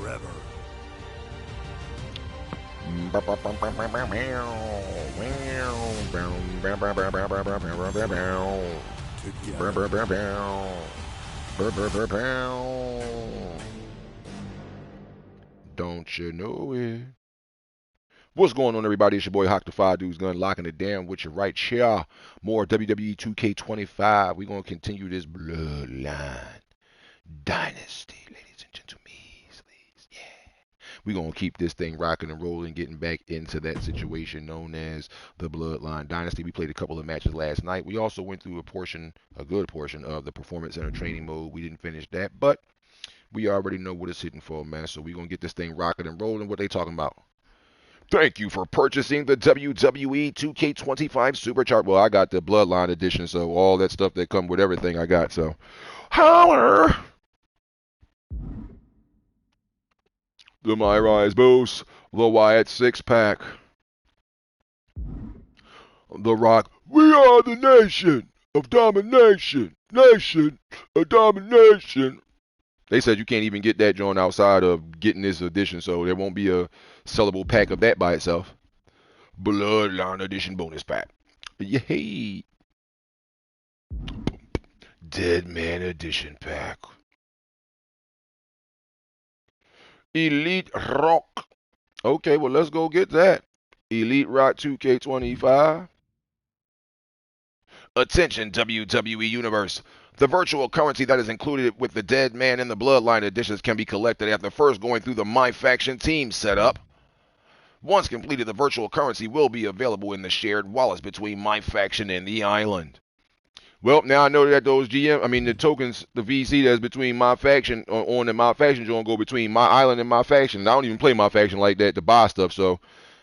forever. Don't you know it? What's going on, everybody? It's your boy Haak the 5 Dudes Gun, locking it down with your right chair. More WWE 2K25. We're going to continue this Bloodline Dynasty, ladies and gentlemen. Yeah. We're going to keep this thing rocking and rolling, getting back into that situation known as the Bloodline Dynasty. We played a couple of matches last night. We also went through a good portion of the Performance Center training mode. We didn't finish that, but we already know what it's hitting for, man. So we're going to get this thing rocking and rolling. What they talking about? Thank you for purchasing the WWE 2K25 Superchart. Well, I got the Bloodline edition, so all that stuff that come with everything I got. So, holler! The My Rise Boost, the Wyatt 6-pack, The Rock. We are the nation of domination. Nation of domination. They said you can't even get that joint outside of getting this edition, so there won't be a sellable pack of that by itself. Bloodline Edition bonus pack. Yay! Dead Man Edition pack. Elite Rock. Okay, well, let's go get that. Elite Rock 2K25. Attention, WWE Universe. The virtual currency that is included with the Dead Man and the Bloodline editions can be collected after first going through the My Faction team setup. Once completed, the virtual currency will be available in the shared wallets between My Faction and the island. Well, now I know that the tokens, the VC that's between My Faction, on the My Faction joint go between My Island and My Faction. And I don't even play My Faction like that to buy stuff, so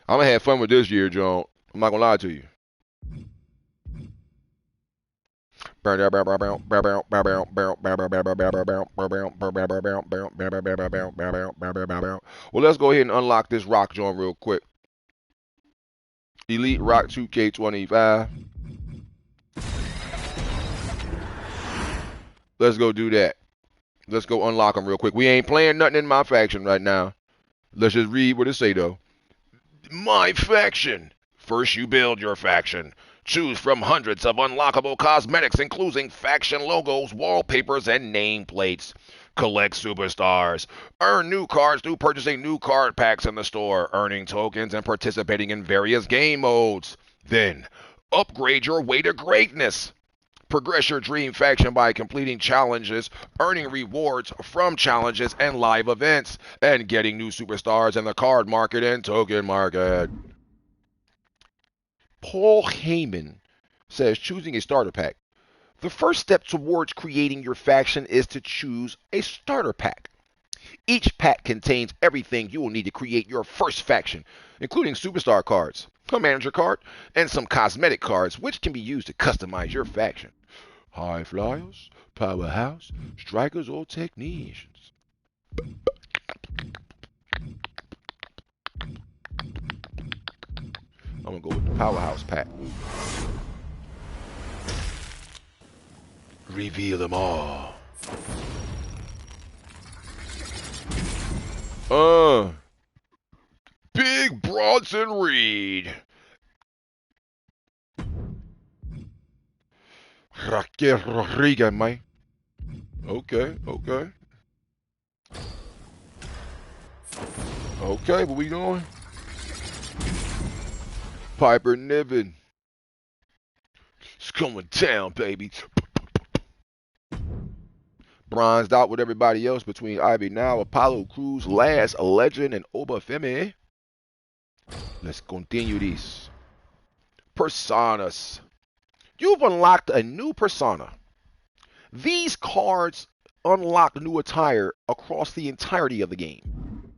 I'm going to have fun with this year, John. I'm not going to lie to you. Well, let's go ahead and unlock this rock joint real quick. Elite Rock 2K25. Let's go do that. Let's go unlock them real quick. We ain't playing nothing in My Faction right now. Let's just read what it say, though. My Faction. First you build your faction. Choose from hundreds of unlockable cosmetics, including faction logos, wallpapers, and nameplates. Collect superstars. Earn new cards through purchasing new card packs in the store, earning tokens, and participating in various game modes. Then, upgrade your way to greatness. Progress your dream faction by completing challenges, earning rewards from challenges and live events, and getting new superstars in the card market and token market. Paul Heyman says choosing a starter pack. The first step towards creating your faction is to choose a starter pack. Each pack contains everything you will need to create your first faction, including superstar cards, a manager card, and some cosmetic cards, which can be used to customize your faction. High flyers, powerhouse, strikers, or technicians. I'm going to go with the powerhouse pack. Reveal them all. Big Bronson Reed. Raquel Rodriguez, man. Okay. Okay, what we doing? Piper Niven. It's going down, baby. Bronzed out with everybody else between Ivy Now, Apollo Crews, Last Legend, and Obafemi. Let's continue this. Personas. You've unlocked a new persona. These cards unlock new attire across the entirety of the game.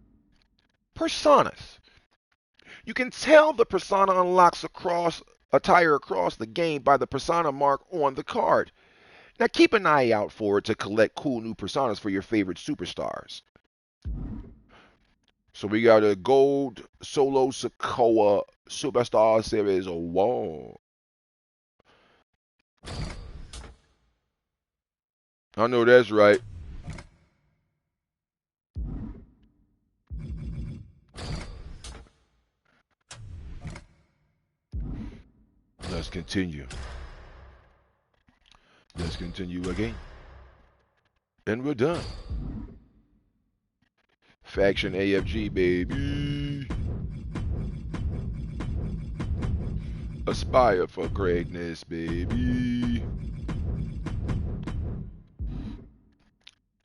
Personas. You can tell the persona unlocks attire across the game by the persona mark on the card. Now keep an eye out for it to collect cool new personas for your favorite superstars. So we got a gold Solo Sikoa Superstar Series 1. I know that's right. continue. Let's continue again. And we're done. Faction AFG, baby. Aspire for greatness, baby.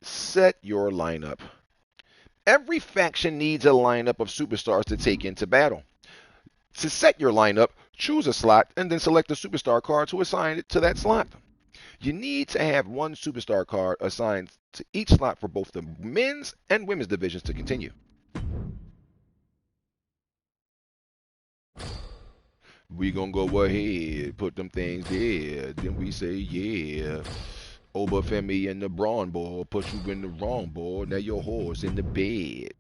Set your lineup. Every faction needs a lineup of superstars to take into battle. To set your lineup, choose a slot and then select the superstar card to assign it to that slot. You need to have one superstar card assigned to each slot for both the men's and women's divisions to continue. We gonna go ahead, put them things there, then we say, yeah. Obafemi and the Braun ball put you in the wrong ball. Now your horse in the bed.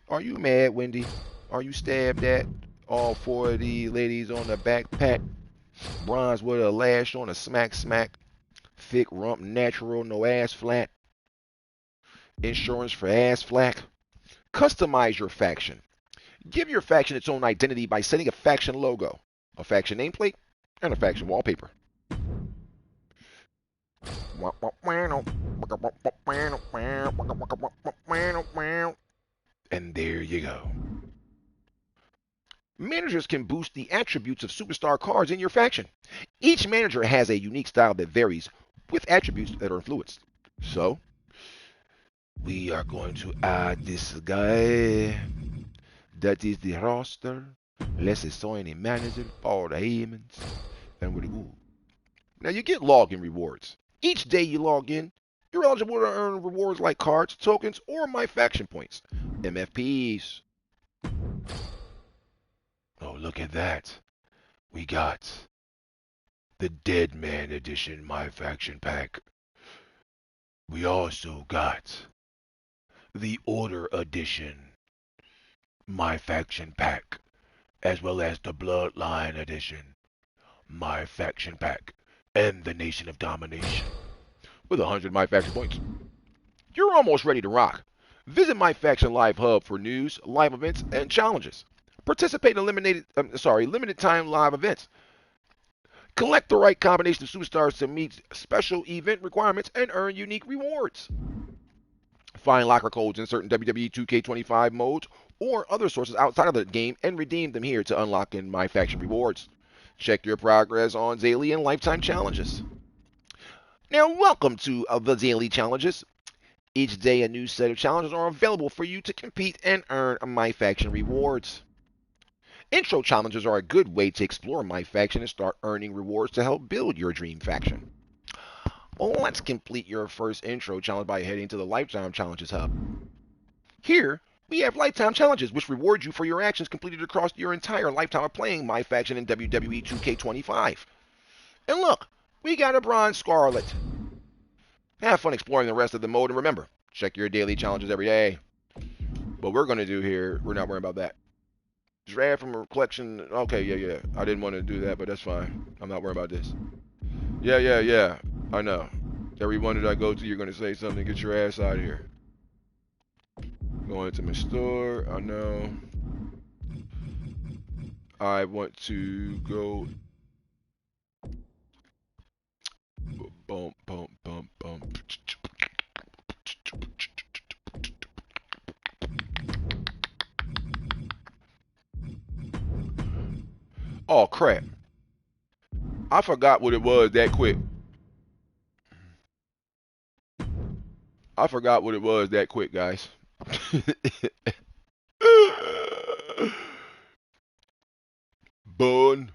Are you mad, Wendy? Are you stabbed at? All four of the ladies on the backpack. Bronze with a lash on a smack. Thick rump, natural, no ass flat. Insurance for ass flack. Customize your faction. Give your faction its own identity by setting a faction logo, a faction nameplate, and a faction wallpaper. And there you go. Managers can boost the attributes of superstar cards in your faction. Each manager has a unique style that varies with attributes that are influenced. So, we are going to add this guy. That is the roster. Let's assign a manager for the Hammons. And we're good. Now you get login rewards. Each day you log in, you're eligible to earn rewards like cards, tokens, or my faction points. MFPs. Oh, look at that. We got the Dead Man Edition My Faction Pack. We also got the Order Edition My Faction Pack, as well as the Bloodline Edition My Faction Pack, and the Nation of Domination. With 100 My Faction points, you're almost ready to rock. Visit My Faction Live Hub for news, live events, and challenges. Participate in limited time live events. Collect the right combination of superstars to meet special event requirements and earn unique rewards. Find locker codes in certain WWE 2K25 modes or other sources outside of the game and redeem them here to unlock in My Faction rewards. Check your progress on daily and lifetime challenges. Now, welcome to the daily challenges. Each day, a new set of challenges are available for you to compete and earn My Faction rewards. Intro challenges are a good way to explore My Faction and start earning rewards to help build your dream faction. Let's complete your first intro challenge by heading to the Lifetime Challenges hub. Here, we have Lifetime Challenges, which reward you for your actions completed across your entire lifetime of playing My Faction in WWE 2K25. And look, we got a Bronze Scarlet. Have fun exploring the rest of the mode, and remember, check your daily challenges every day. What we're going to do here, we're not worrying about that. Draft from a collection. Okay, yeah. I didn't want to do that, but that's fine. I'm not worried about this. Yeah. I know. Every one that I go to, you're going to say something. Get your ass out of here. Going to my store. I know. I want to go. Bump. Oh, crap. I forgot what it was that quick. Guys. Bun.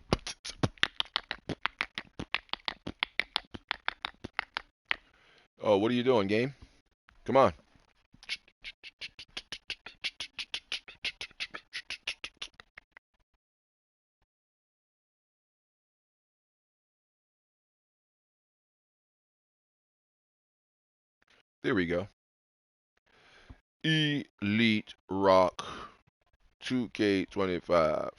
Oh, what are you doing, game? Come on. There we go. Elite Rock 2K25.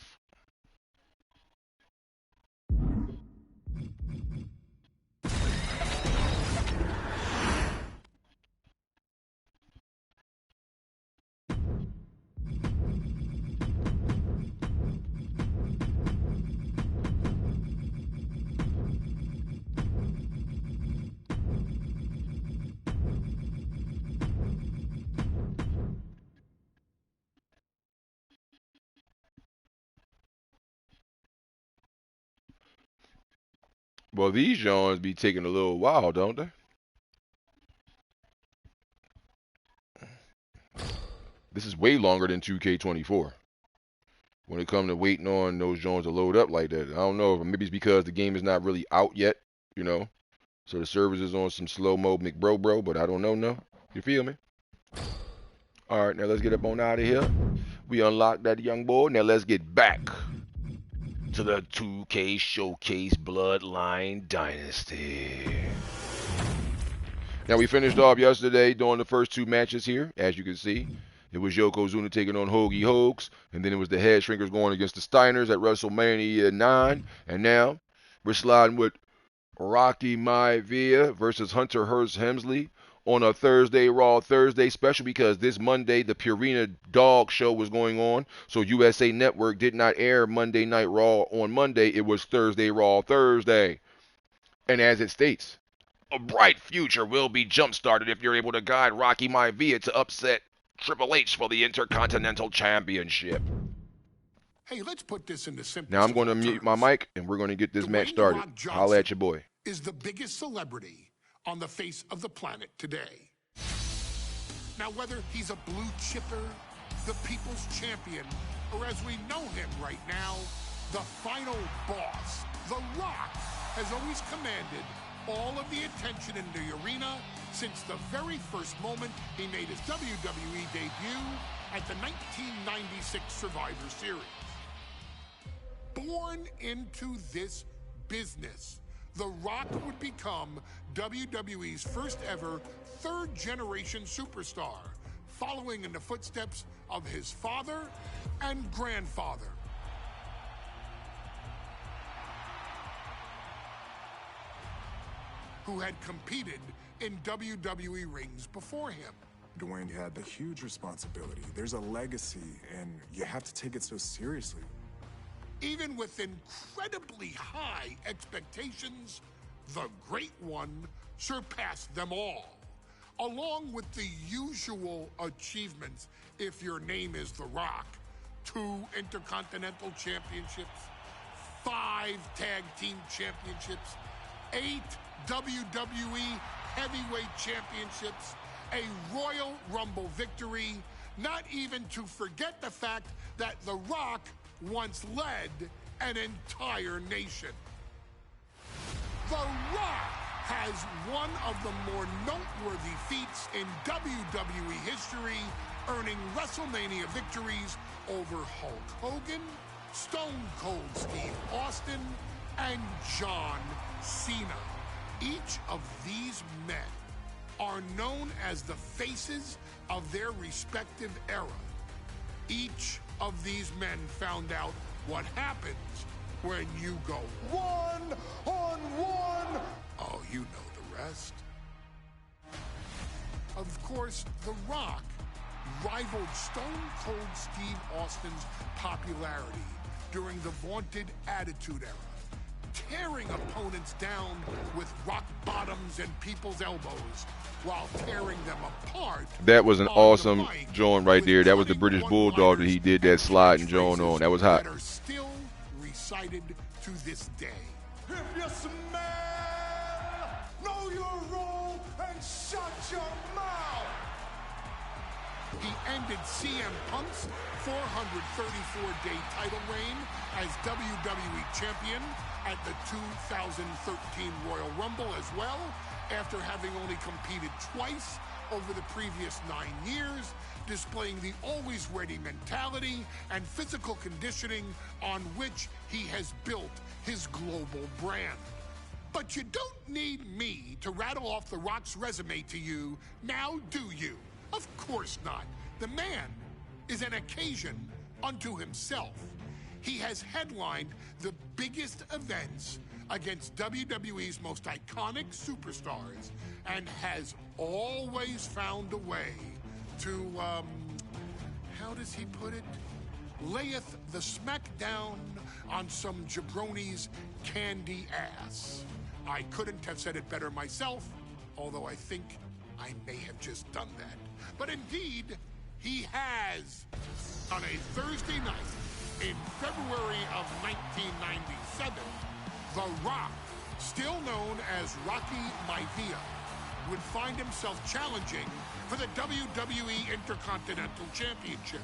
Well, these Johns be taking a little while, don't they? This is way longer than 2K24. When it comes to waiting on those Jones to load up like that, I don't know. Maybe it's because the game is not really out yet, you know. So the servers is on some slow mo McBro, but I don't know. No, you feel me? All right, now let's get up on out of here. We unlocked that young boy. Now let's get back to the 2K Showcase Bloodline Dynasty. Now we finished off yesterday doing the first two matches here, as you can see. It was Yokozuna taking on Hoagie Hoax, and then it was the Head Shrinkers going against the Steiners at WrestleMania 9. And now we're sliding with Rocky Maivia versus Hunter Hearst Helmsley on a Thursday Raw Thursday special because this Monday the Purina Dog Show was going on. So USA Network did not air Monday Night Raw on Monday. It was Thursday Raw Thursday. And as it states, a bright future will be jump-started if you're able to guide Rocky Maivia to upset Triple H for the Intercontinental Championship. Hey, let's put this into simple. Now I'm going to mute my mic and we're going to get this match started. Holla at your boy. Is the biggest celebrity on the face of the planet today. Now, whether he's a blue chipper, the people's champion, or as we know him right now, the final boss, The Rock, has always commanded all of the attention in the arena since the very first moment he made his WWE debut at the 1996 Survivor Series. Born into this business, The Rock would become WWE's first ever third-generation superstar, following in the footsteps of his father and grandfather. Who had competed in WWE rings before him. Dwayne had the huge responsibility. There's a legacy, and you have to take it so seriously. Even with incredibly high expectations, the Great One surpassed them all, along with the usual achievements if your name is The Rock. 2 Intercontinental Championships, 5 Tag Team Championships, 8 WWE Heavyweight Championships, a Royal Rumble victory, not even to forget the fact that The Rock once led an entire nation. The Rock has one of the more noteworthy feats in WWE history, earning WrestleMania victories over Hulk Hogan, Stone Cold Steve Austin, and John Cena. Each of these men are known as the faces of their respective era. Each of these men found out what happens when you go one-on-one. Oh, you know the rest. Of course, The Rock rivaled Stone Cold Steve Austin's popularity during the vaunted Attitude Era, tearing opponents down with rock bottoms and people's elbows while tearing them apart. That was an awesome joint right there. That was the British Bulldog that he did that sliding joint on. That was hot. That are still recited to this day. If you smell, know your role and shut your mouth. He ended CM Punk's 434-day title reign as WWE Champion at the 2013 Royal Rumble as well, after having only competed twice over the previous 9 years, displaying the always ready mentality and physical conditioning on which he has built his global brand. But you don't need me to rattle off The Rock's resume to you, now do you? Of course not. The man is an occasion unto himself. He has headlined the biggest events against WWE's most iconic superstars and has always found a way to, how does he put it? Layeth the smackdown on some jabroni's candy ass. I couldn't have said it better myself, although I think I may have just done that. But indeed, he has. On a Thursday night in February of 1997, The Rock still known as Rocky Maivia, would find himself challenging for the WWE Intercontinental Championship.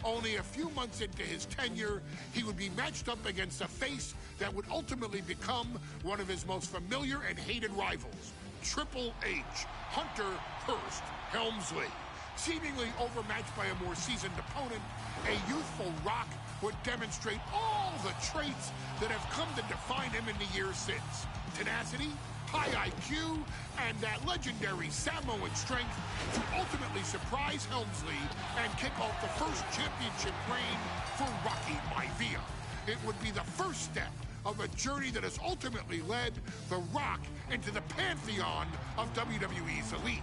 Only a few months into his tenure, he would be matched up against a face that would ultimately become one of his most familiar and hated rivals, Triple H, Hunter Hearst Helmsley. Seemingly overmatched by a more seasoned opponent, a youthful Rock would demonstrate all the traits that have come to define him in the years since. Tenacity, high IQ, and that legendary Samoan strength to ultimately surprise Helmsley and kick off the first championship reign for Rocky Maivia. It would be the first step of a journey that has ultimately led The Rock into the pantheon of WWE's elite.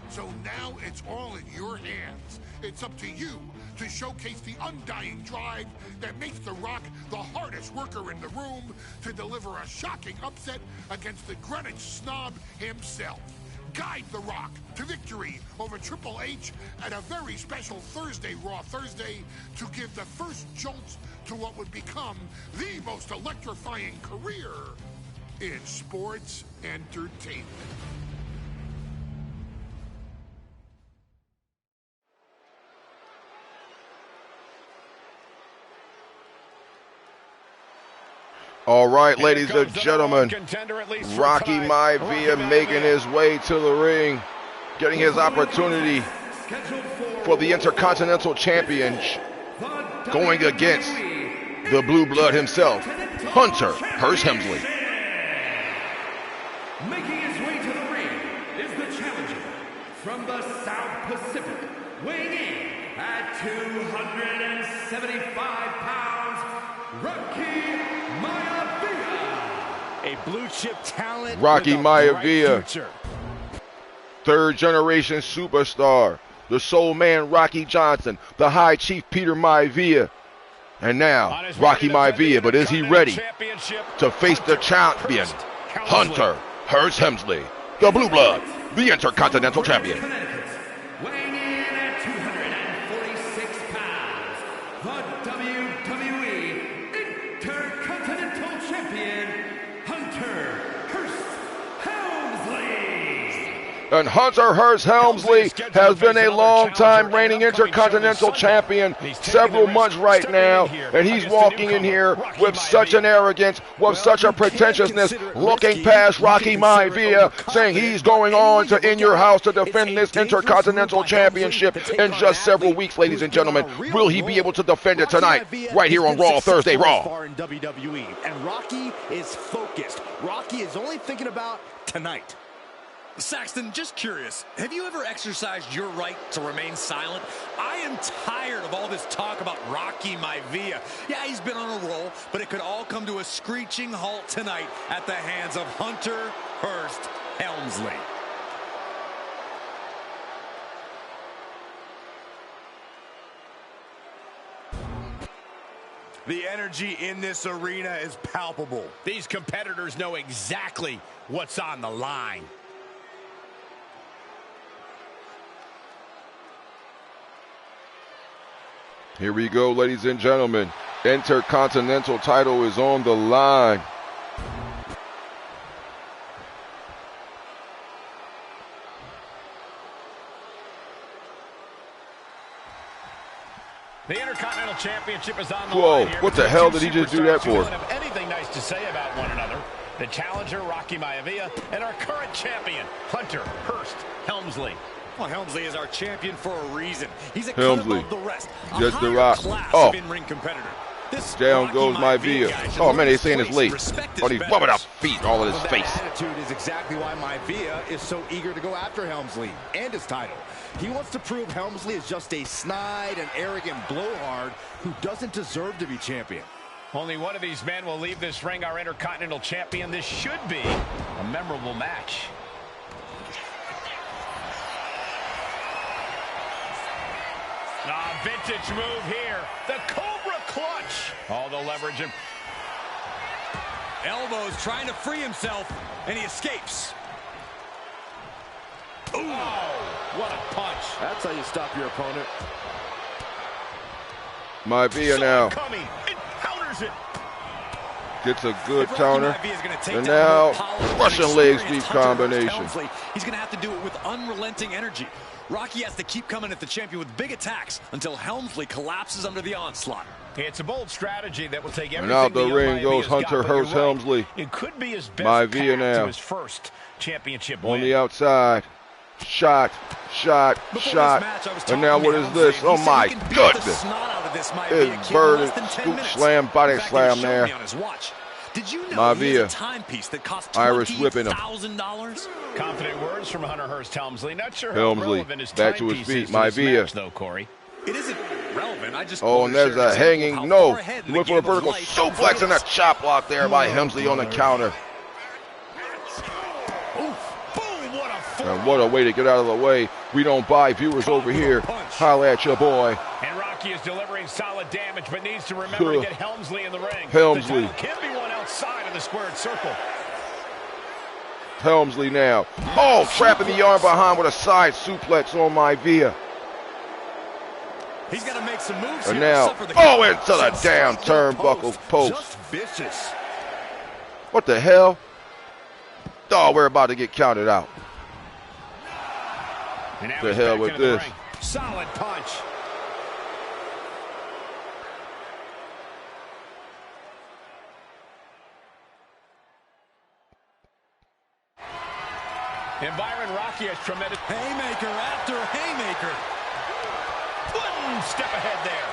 So now it's all in your hands. It's up to you to showcase the undying drive that makes The Rock the hardest worker in the room to deliver a shocking upset against the Greenwich snob himself. Guide The Rock to victory over Triple H at a very special Thursday, Raw Thursday, to give the first jolts to what would become the most electrifying career in sports entertainment. All right, ladies and gentlemen, Rocky Maivia making his way to the ring, getting his opportunity for the Intercontinental Championship, going against the Blue Blood himself, Hunter Hearst Helmsley. Making his way to the ring is the challenger from the South Pacific, weighing in at 275 pounds, Rocky Maivia. A blue chip talent. Rocky Maivia, third generation superstar, the soul man Rocky Johnson, the high chief Peter Maivia, and now Rocky Maivia, but is he ready to face the champion, Hunter Hearst Helmsley, the Blue Blood, the Intercontinental Champion? Weighing in at 246 pounds, the WWE Intercontinental Champion, Hunter Hearst Helmsley. And Hunter Hearst Helmsley has been a long-time reigning Intercontinental Champion, several months right now, and he's walking in here with such an arrogance, with such a pretentiousness, looking past Rocky Maivia, saying he's going on to In Your House to defend this Intercontinental Championship in just several weeks, ladies and gentlemen. Will he be able to defend it tonight, right here on Raw Thursday Raw? In WWE, and Rocky is focused. Rocky is only thinking about tonight. Saxton, just curious, have you ever exercised your right to remain silent? I am tired of all this talk about Rocky Maivia. Yeah, he's been on a roll, but it could all come to a screeching halt tonight at the hands of Hunter Hearst Helmsley. The energy in this arena is palpable. These competitors know exactly what's on the line. Here we go, ladies and gentlemen. Intercontinental title is on the line. The Intercontinental Championship is on the Whoa, line here. what the hell did he just do that for? Who don't have anything nice to say about one another. The challenger, Rocky Maivia, and our current champion, Hunter Hearst Helmsley. Well, Helmsley is our champion for a reason. He's a Helmsley, cut above the rest. just the Rock. Oh, in-ring competitor. This down goes Maivia. Oh man, they saying it's late. Oh, he's bumping up feet all in his face. Attitude is exactly why Maivia is so eager to go after Helmsley and his title. He wants to prove Helmsley is just a snide and arrogant blowhard who doesn't deserve to be champion. Only one of these men will leave this ring our Intercontinental Champion. This should be a memorable match. Vintage move here. The Cobra Clutch. All the leverage. Elbows trying to free himself, and he escapes. Ooh. Oh, what a punch. That's how you stop your opponent. Maivia now. Coming. It counters it. Gets a good counter. And now, Russian leg sweep combination. He's going to have to do it with unrelenting energy. Rocky has to keep coming at the champion with big attacks until Helmsley collapses under the onslaught. It's a bold strategy that will take everything. And out the ring goes Hunter Hearst Helmsley. It could be his best Maivia path now. to his first championship win. On the outside. Shot. And now what is this? Oh my goodness. It's Bird scoop slam, body slam there. Did you know Maivia. a timepiece that cost Irish whipping him. $20,000? Confident words from Hunter Hearst Helmsley. Not sure how Helmsley relevant his back to his timepiece feet. is to this Maivia. match, though, Corey. It isn't relevant. I just Oh, and there's a hanging. No. He went for a vertical suplex and a chop block there by Helmsley on the counter. And what a way to get out of the way. We don't buy viewers over here. Holla at your boy. And Rocky is delivering solid damage, but needs to remember to get Helmsley in the ring. Helmsley. The title can be won outside of the squared circle. Helmsley now. Oh, trapping the arm behind with a side suplex on Maivia. He's got to make some moves And here. now, oh, into the damn turnbuckle post. Just vicious. What the hell? Oh, we're about to get counted out. And now The he's hell back with into the this. ring. Solid punch. And Byron, Rocky has tremendous Haymaker after haymaker. one step ahead there.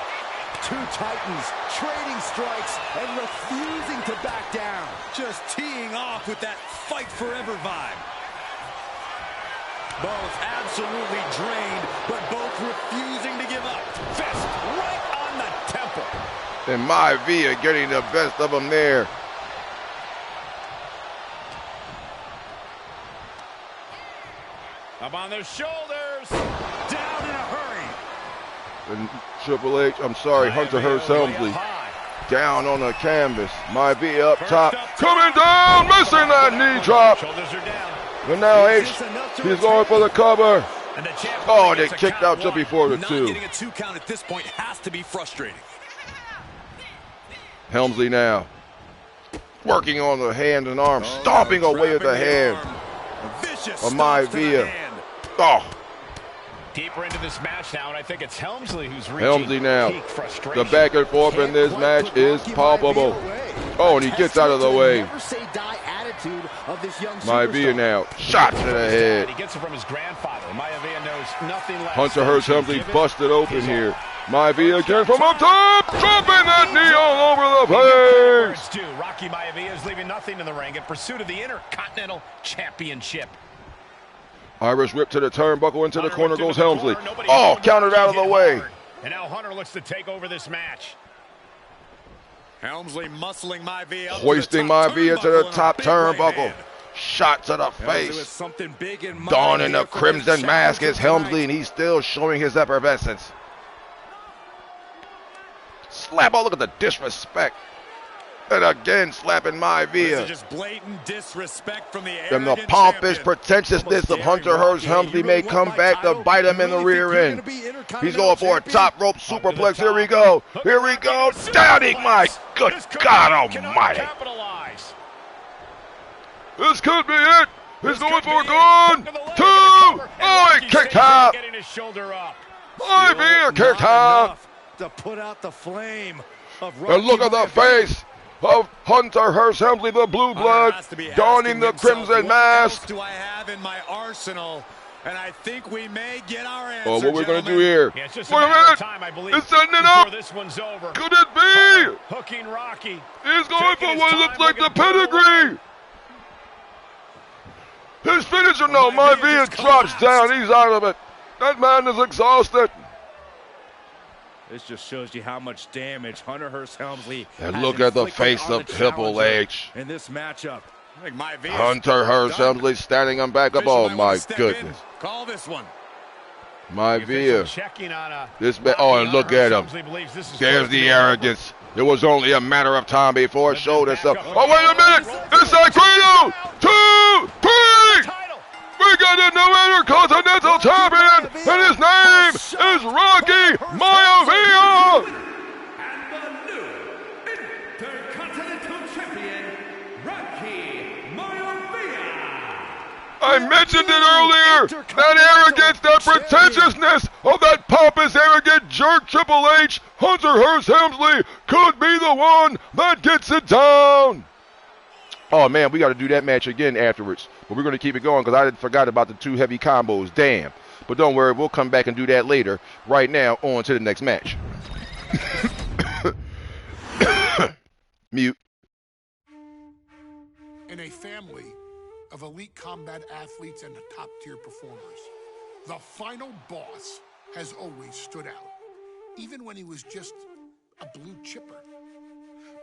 Two titans trading strikes and refusing to back down. Just teeing off with that fight forever vibe. Both absolutely drained, but both refusing to give up. Fist right on the temple. And Maivia getting the best of them there. Up on their shoulders. Down in a hurry. And Triple H, I'm sorry, Hunter Hearst Helmsley down on the canvas. Maivia up top, coming down, missing that knee drop. Shoulders are down. And now H, he's going for the cover. And the champ Oh, they gets a kicked count out just one. before the Not two. getting a 2 count at this point has to be frustrating. Helmsley now working on the hand and arm, stomping away at the hand. Vicious Of stomps to the Maivia. hand. Oh, Deeper into this match now, and I think it's Helmsley who's reaching Helmsley now. peak frustration. The back and forth in this match is palpable. Oh, and he gets out of the way. Never say die attitude of this young Maivia superstar. now, shot to the head. He gets it from his grandfather. Maivia knows nothing less. Hunter Hearst Helmsley busted open here. Maivia again from up top, dropping that knee all over the place. Due. Rocky Maivia is leaving nothing in the ring in pursuit of the Intercontinental Championship. Irish whip to the turnbuckle, into the corner goes Helmsley. Oh, countered out of the way. And now Hunter looks to take over this match. Helmsley muscling Maivia up Hoisting to the top Maivia to the turnbuckle top and a big right turnbuckle. hand. Shot to the Helmsley with face. something big in mind Donning here the for crimson this mask challenge is Helmsley, tonight. and he's still showing his effervescence. Slap, oh, look at the disrespect. And again, slapping This is Maivia. just blatant disrespect from the And the arrogant pompous champion. pretentiousness of Hunter Hearst Helmsley may come back to bite him in the rear end. He's going for a top rope superplex. Here we go. Here we go. Downing, my good God almighty. Capitalize. This could be it. He's going for one, two. Oh, he kicked out. Getting his shoulder up. Maivia kicked out. To put out the flame of And look at the face of Hunter Hearst Helmsley, the blue blood, Has to be donning the asking himself, crimson what else mask. do I have in my arsenal? And I think we may get our answer. Oh, what we're going to do gentlemen. here? Yeah, it's just Wait a matter of minute. time, I believe, It's setting it before up. this one's over. Could it be? Hooking Rocky. He's going Taking for his what time, looks like the looking for the pedigree. His finisher, no, Maivia drops down. He's out of it. That man is exhausted. This just shows you how much damage Hunter Hearst Helmsley And has look at the inflicted face on of the Triple challenger H. in this matchup. I think Maivia Hunter Hearst Helmsley standing him back up. Bishop Oh, might my wanna step in. goodness. Call this one. Maivia. Checking on a This man, oh, and look at him. There's the arrogance. It was only a matter of time before it showed itself. Oh, wait a minute. Inside Credo. 2, 3. We got a new Intercontinental Champion, and his name is Rocky Maivia. And the new Intercontinental Champion, I mentioned it earlier. That arrogance, that pretentiousness of that pompous, arrogant jerk Triple H, Hunter Hearst Helmsley, could be the one that gets it down. Oh, man, we got to do that match again afterwards. But we're going to keep it going because I forgot about the 2 heavy combos. Damn. But don't worry, we'll come back and do that later. Right now, on to the next match. Mute. In a family of elite combat athletes and top-tier performers, the final boss has always stood out, even when he was just a blue chipper.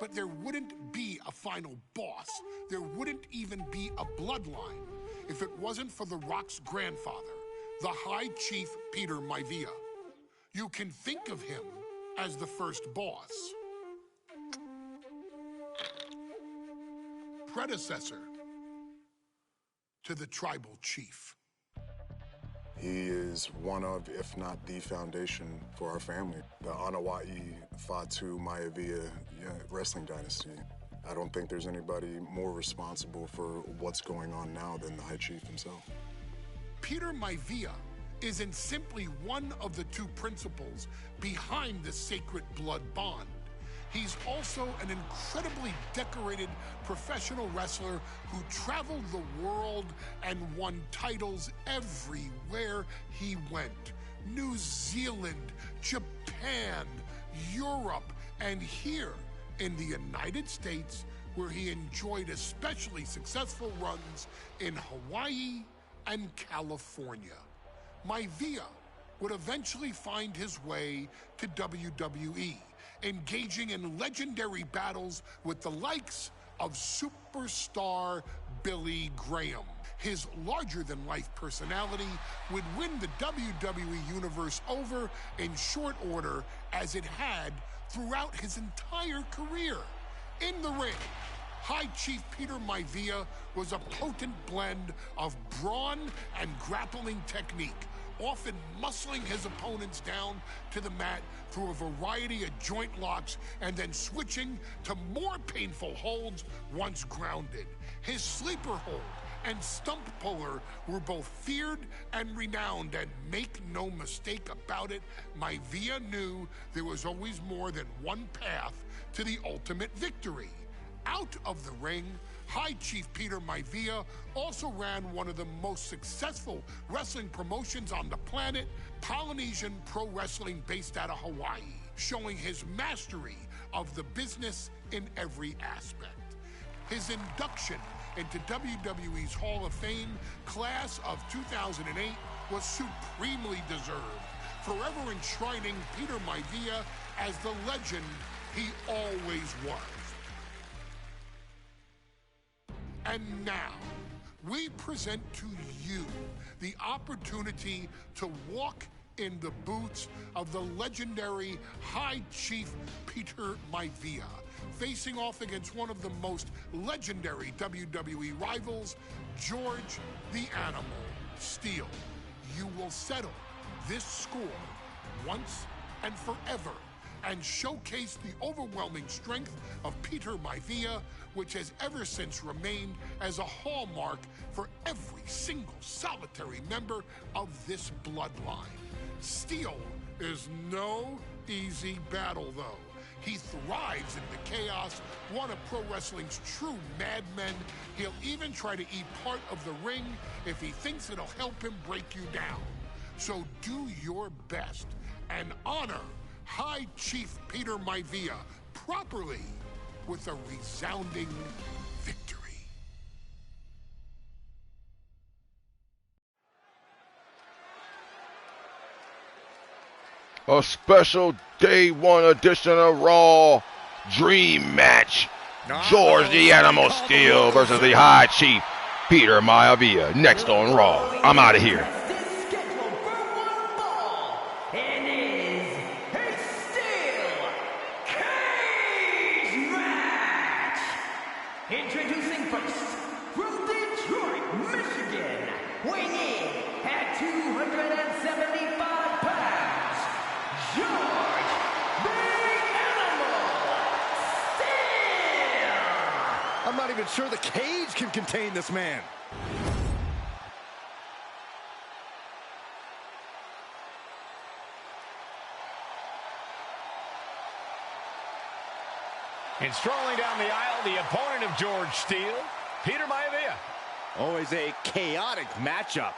But there wouldn't be a final boss. There wouldn't even be a bloodline if it wasn't for The Rock's grandfather, the High Chief Peter Maivia. You can think of him as the first boss. Predecessor to the tribal chief. He is one of, if not the foundation for our family. The Anoa'i Fatu Maivia wrestling dynasty. I don't think there's anybody more responsible for what's going on now than the High Chief himself. Peter Maivia isn't simply one of the 2 principles behind the sacred blood bond. He's also an incredibly decorated professional wrestler who traveled the world and won titles everywhere he went. New Zealand, Japan, Europe, and here in the United States, where he enjoyed especially successful runs in Hawaii and California. Maivia would eventually find his way to WWE, engaging in legendary battles with the likes of superstar Billy Graham. His larger-than-life personality would win the WWE Universe over in short order, as it had throughout his entire career. In the ring, High Chief Peter Maivia was a potent blend of brawn and grappling technique, often muscling his opponents down to the mat through a variety of joint locks and then switching to more painful holds once grounded. His sleeper hold and stump puller were both feared and renowned, and make no mistake about it, Maivia knew there was always more than one path to the ultimate victory. Out of the ring, High Chief Peter Maivia also ran one of the most successful wrestling promotions on the planet, Polynesian Pro Wrestling, based out of Hawaii, showing his mastery of the business in every aspect. His induction into WWE's Hall of Fame class of 2008 was supremely deserved, forever enshrining Peter Maivia as the legend he always was. And now, we present to you the opportunity to walk in the boots of the legendary High Chief Peter Maivia, facing off against one of the most legendary WWE rivals, George the Animal Steele. You will settle this score once and forever and showcase the overwhelming strength of Peter Maivia, which has ever since remained as a hallmark for every single solitary member of this bloodline. Steele is no easy battle, though. He thrives in the chaos, one of pro wrestling's true madmen. He'll even try to eat part of the ring if he thinks it'll help him break you down. So do your best and honor High Chief Peter Maivia properly with a resounding victory. A special Day 1 edition of Raw Dream Match. George the Animal Steele versus the High Chief Peter Maivia. Next on Raw. I'm out of here. Introducing first, from Detroit, Michigan, weighing in at 275 pounds, George the Animal Steele. I'm not even sure the cage can contain this man. And strolling down the aisle, the opponent of George Steele, Peter Maivia. Always a chaotic matchup.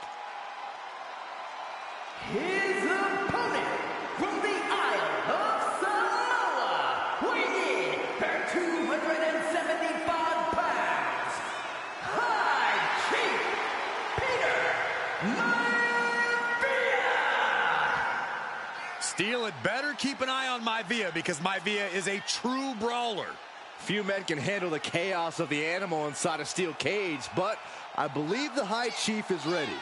His opponent from the Isle of Samoa, weighing in at 275 pounds, High Chief Peter Maivia. Steele had better keep an eye on Maivia because Maivia is a true brawler. Few men can handle the chaos of the animal inside a steel cage, but I believe the High Chief is ready.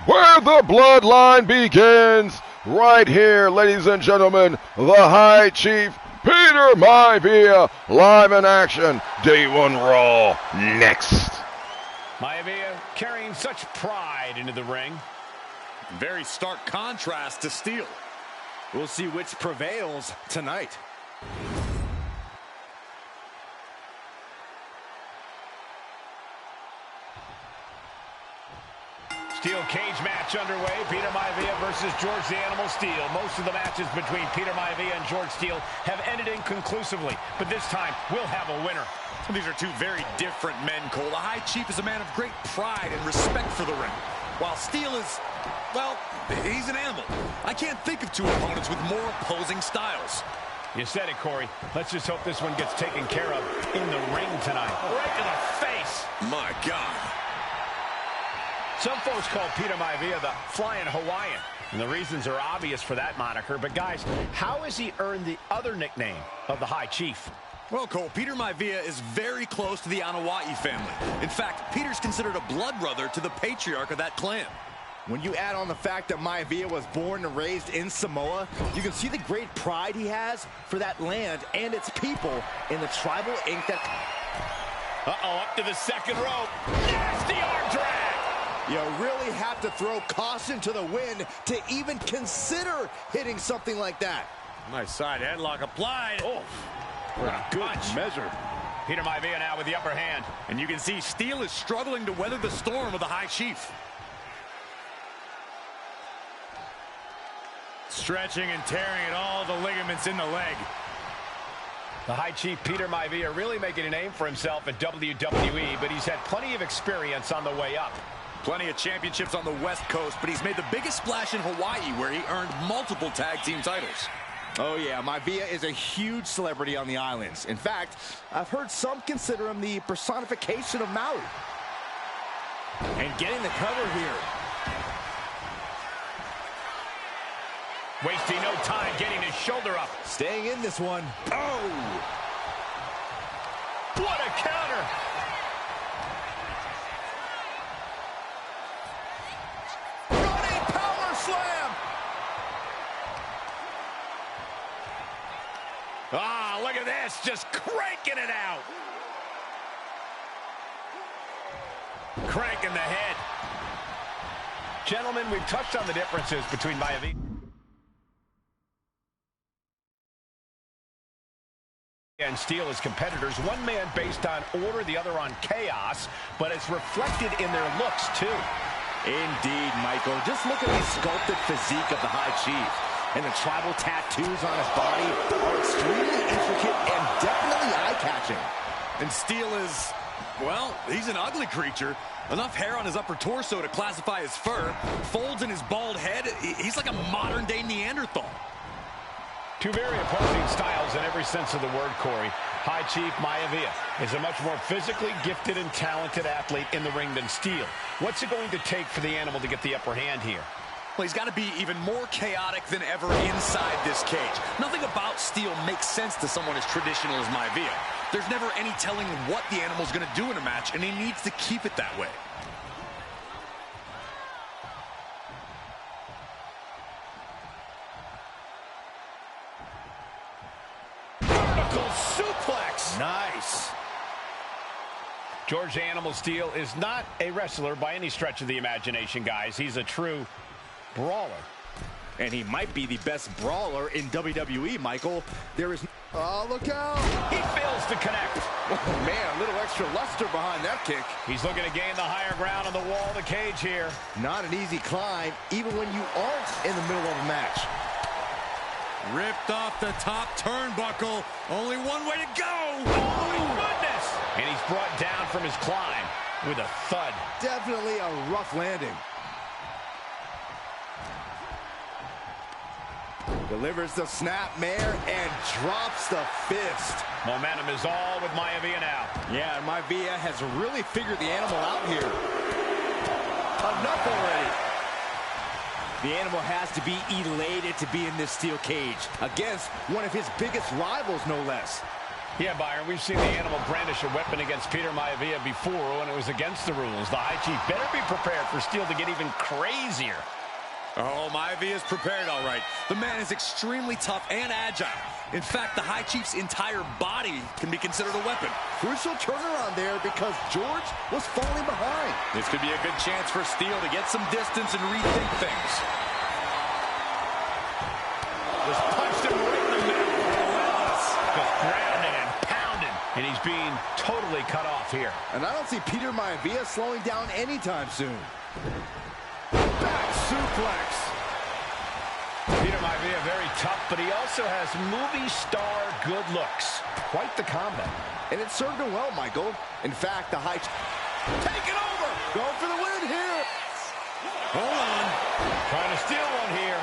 Where the bloodline begins, right here, ladies and gentlemen, the High Chief, Peter Maivia, live in action, Day 1 Raw, next. Maivia carrying such pride into the ring. Very stark contrast to Steele. We'll see which prevails tonight. Steel cage match underway. Peter Maivia versus George the Animal Steele. Most of the matches between Peter Maivia and George Steele have ended inconclusively, but this time we'll have a winner. These are two very different men, Cole. The High Chief is a man of great pride and respect for the ring, while Steele is, well, he's an animal. I can't think of two opponents with more opposing styles. You said it, Corey. Let's just hope this one gets taken care of in the ring tonight. Right to the face. My God. Some folks call Peter Maivia the Flying Hawaiian, and the reasons are obvious for that moniker. But, guys, how has he earned the other nickname of the High Chief? Well, Cole, Peter Maivia is very close to the Anoa'i family. In fact, Peter's considered a blood brother to the patriarch of that clan. When you add on the fact that Maivia was born and raised in Samoa, you can see the great pride he has for that land and its people in the tribal ink that... Uh-oh, up to the second rope. Nasty arm drag. You really have to throw caution to the wind to even consider hitting something like that. Nice side headlock applied. Oh, what a good measure. Peter Maivia now with the upper hand. And you can see Steele is struggling to weather the storm of the High Chief. Stretching and tearing at all the ligaments in the leg. The High Chief Peter Maivia really making a name for himself at WWE, but he's had plenty of experience on the way up. Plenty of championships on the West Coast, but he's made the biggest splash in Hawaii, where he earned multiple tag team titles. Oh yeah, Maivia is a huge celebrity on the islands. In fact, I've heard some consider him the personification of Maui. And getting the cover here. Wasting no time getting his shoulder up. Staying in this one. Oh! What a counter! Running power slam! Ah, look at this, just cranking it out. Cranking the head. Gentlemen, we've touched on the differences between Maivia and Steele as competitors. One man based on order, the other on chaos, but it's reflected in their looks too. Indeed, Michael. Just look at the sculpted physique of the High Chief. And the tribal tattoos on his body are extremely intricate and definitely eye-catching. And Steele is, well, he's an ugly creature. Enough hair on his upper torso to classify as fur. Folds in his bald head. He's like a modern-day Neanderthal. Two very opposing styles in every sense of the word, Corey. High Chief Maivia is a much more physically gifted and talented athlete in the ring than Steele. What's it going to take for the animal to get the upper hand here? Well, he's got to be even more chaotic than ever inside this cage. Nothing about Steele makes sense to someone as traditional as Maivia. There's never any telling what the animal's going to do in a match, and he needs to keep it that way. Suplex. Nice. George the Animal Steele is not a wrestler by any stretch of the imagination, guys. He's a true brawler. And he might be the best brawler in WWE, Michael. There is... Oh, look out. He fails to connect. Oh, man, a little extra luster behind that kick. He's looking to gain the higher ground on the wall of the cage here. Not an easy climb, even when you aren't in the middle of a match. Ripped off the top turnbuckle. Only one way to go. Oh, my goodness. And he's brought down from his climb with a thud. Definitely a rough landing. Delivers the snapmare and drops the fist. Momentum is all with Maivia now. Yeah, and Maivia has really figured the animal out here. Enough already. The animal has to be elated to be in this steel cage against one of his biggest rivals, no less. Yeah, Byron, we've seen the animal brandish a weapon against Peter Maivia before when it was against the rules. The High Chief better be prepared for Steel to get even crazier. Oh, Maivia is prepared, all right. The man is extremely tough and agile. In fact, the High Chief's entire body can be considered a weapon. Crucial turnaround there because George was falling behind. This could be a good chance for Steel to get some distance and rethink things. Just punched him right in the middle. Relentless. Just grounding and pounding. And he's being totally cut off here. And I don't see Peter Maivia slowing down anytime soon. Back suplex. Peter Maivia very tough, but he also has movie star good looks. Quite the combo. And it served him well, Michael. In fact, the High... Take it over! Going for the win here! Hold on. Trying to steal one here.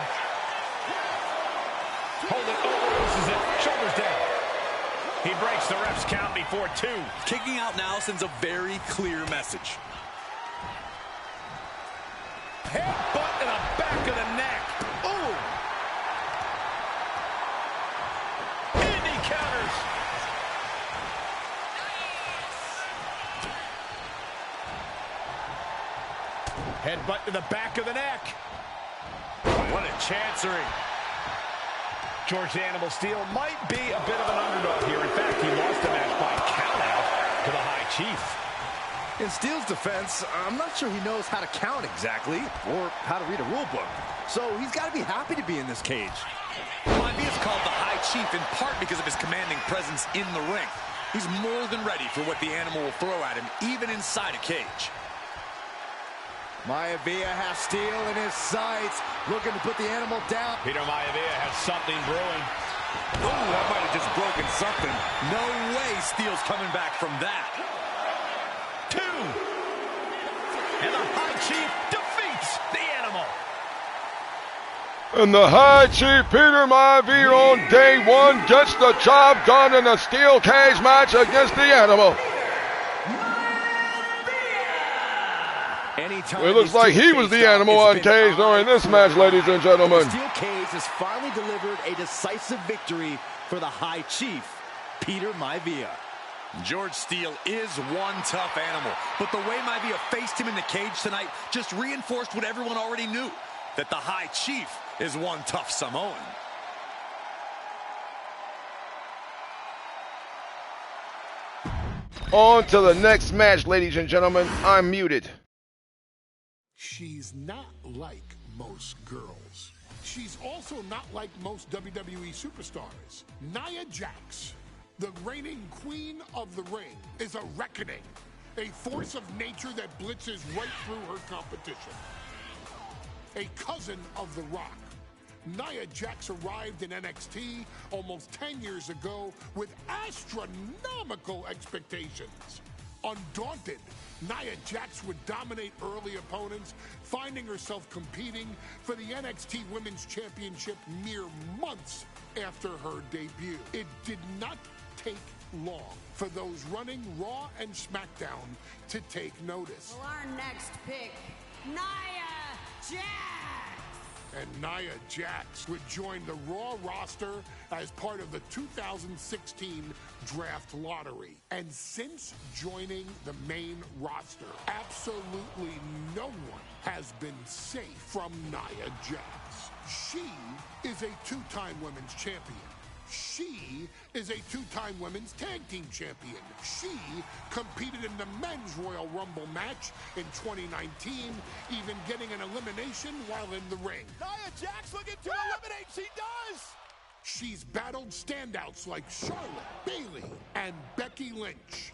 Hold it. Oh, this is it. Shoulders down. He breaks the ref's count before 2. Kicking out now sends a very clear message. Headbutt in the back of the neck. Ooh. And he counters. Headbutt to the back of the neck. What a chancery. George the Animal Steel might be a bit of an underdog here. In fact, he lost the match by countout to the High Chief. In Steel's defense, I'm not sure he knows how to count exactly or how to read a rule book. So he's got to be happy to be in this cage. Maivia is called the High Chief in part because of his commanding presence in the ring. He's more than ready for what the animal will throw at him, even inside a cage. Maivia has Steel in his sights, looking to put the animal down. Peter Maivia has something brewing. Oh, that might have just broken something. No way Steel's coming back from that. 2. And the High Chief defeats the animal. And the High Chief Peter Maivia on day 1 gets the job done in a steel cage match against the animal. It looks like he was the animal on cage during this match, ladies and gentlemen. The steel cage has finally delivered a decisive victory for the High Chief, Peter Maivia. George Steele is one tough animal, but the way Maivia faced him in the cage tonight just reinforced what everyone already knew, that the High Chief is one tough Samoan. On to the next match, ladies and gentlemen. I'm muted. She's not like most girls. She's also not like most WWE superstars. Nia Jax, the reigning queen of the ring, is a reckoning, a force of nature that blitzes right through her competition. A cousin of The Rock, Nia Jax arrived in NXT almost 10 years ago with astronomical expectations. Undaunted, Nia Jax would dominate early opponents, finding herself competing for the NXT Women's Championship mere months after her debut. It did not take long for those running Raw and SmackDown to take notice. Well, our next pick, Nia Jax. And Nia Jax would join the Raw roster as part of the 2016 Draft Lottery. And since joining the main roster, absolutely no one has been safe from Nia Jax. She is a 2-time women's champion. She is a 2-time women's tag team champion. She competed in the men's Royal Rumble match in 2019, even getting an elimination while in the ring. Nia Jax looking to eliminate. She does. She's battled standouts like Charlotte, Bayley, and Becky Lynch.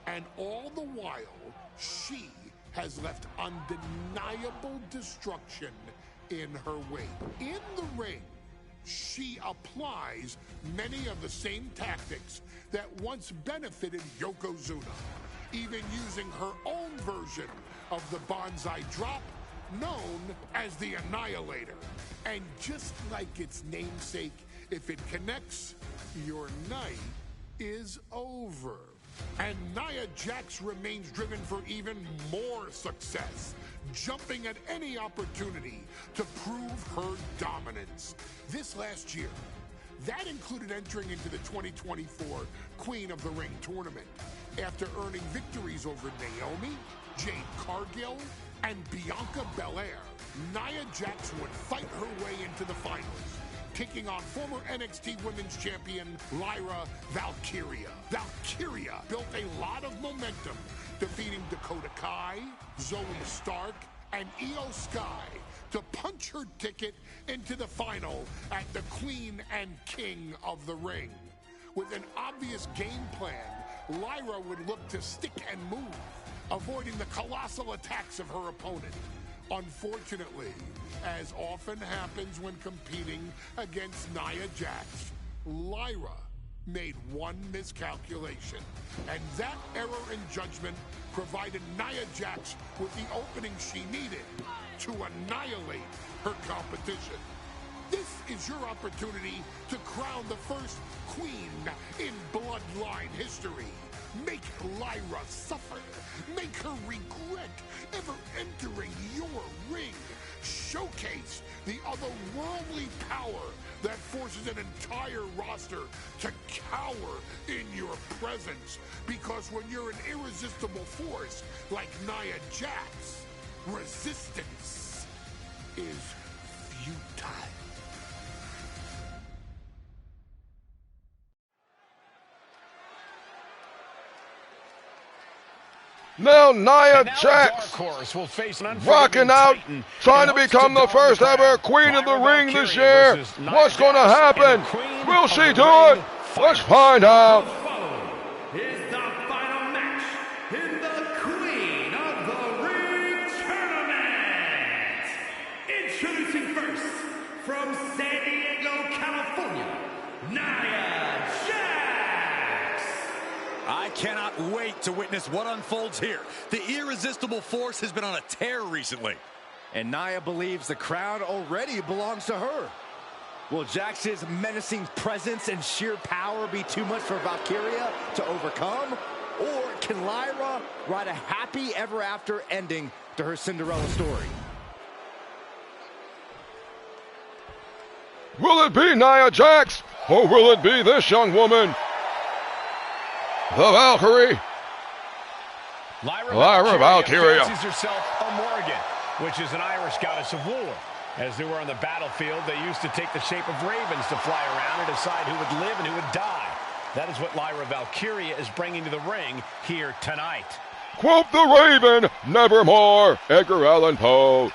And all the while, she has left undeniable destruction in her wake. In the ring, she applies many of the same tactics that once benefited Yokozuna, even using her own version of the Banzai drop, known as the Annihilator. And just like its namesake, if it connects, your night is over. And Nia Jax remains driven for even more success, jumping at any opportunity to prove her dominance. This last year, that included entering into the 2024 Queen of the Ring tournament after earning victories over Naomi, Jade Cargill, and Bianca Belair. Nia Jax would fight her way into the finals, taking on former NXT Women's Champion Lyra Valkyria. Valkyria built a lot of momentum, defeating Dakota Kai, Zoe Stark, and Io Sky to punch her ticket into the final at the Queen and King of the Ring. With an obvious game plan, Lyra would look to stick and move, avoiding the colossal attacks of her opponent. Unfortunately, as often happens when competing against Nia Jax, Lyra made one miscalculation, and that error in judgment provided Nia Jax with the opening she needed to annihilate her competition. This is your opportunity to crown the first queen in Bloodline history. Make Lyra suffer. Make her regret ever entering your ring. Showcase the otherworldly power that forces an entire roster to cower in your presence. Because when you're an irresistible force like Nia Jax, resistance is futile. Now Nia Jax rocking out, trying to become the first ever Queen of the Ring this year. What's going to happen? Will she do it? Let's find out. Is the final match in the Queen of the Ring tournament. Introducing first, from San Diego, California, Nia Jax. I cannot wait to witness what unfolds here. The irresistible force has been on a tear recently. And Nia believes the crown already belongs to her. Will Jax's menacing presence and sheer power be too much for Valkyria to overcome? Or can Lyra write a happy ever after ending to her Cinderella story? Will it be Nia Jax, or will it be this young woman, the Valkyrie? Lyra Valkyria fancies herself a Morrigan, which is an Irish goddess of war. As they were on the battlefield, they used to take the shape of ravens to fly around and decide who would live and who would die. That is what Lyra Valkyria is bringing to the ring here tonight. Quote the Raven, nevermore, Edgar Allan Poe.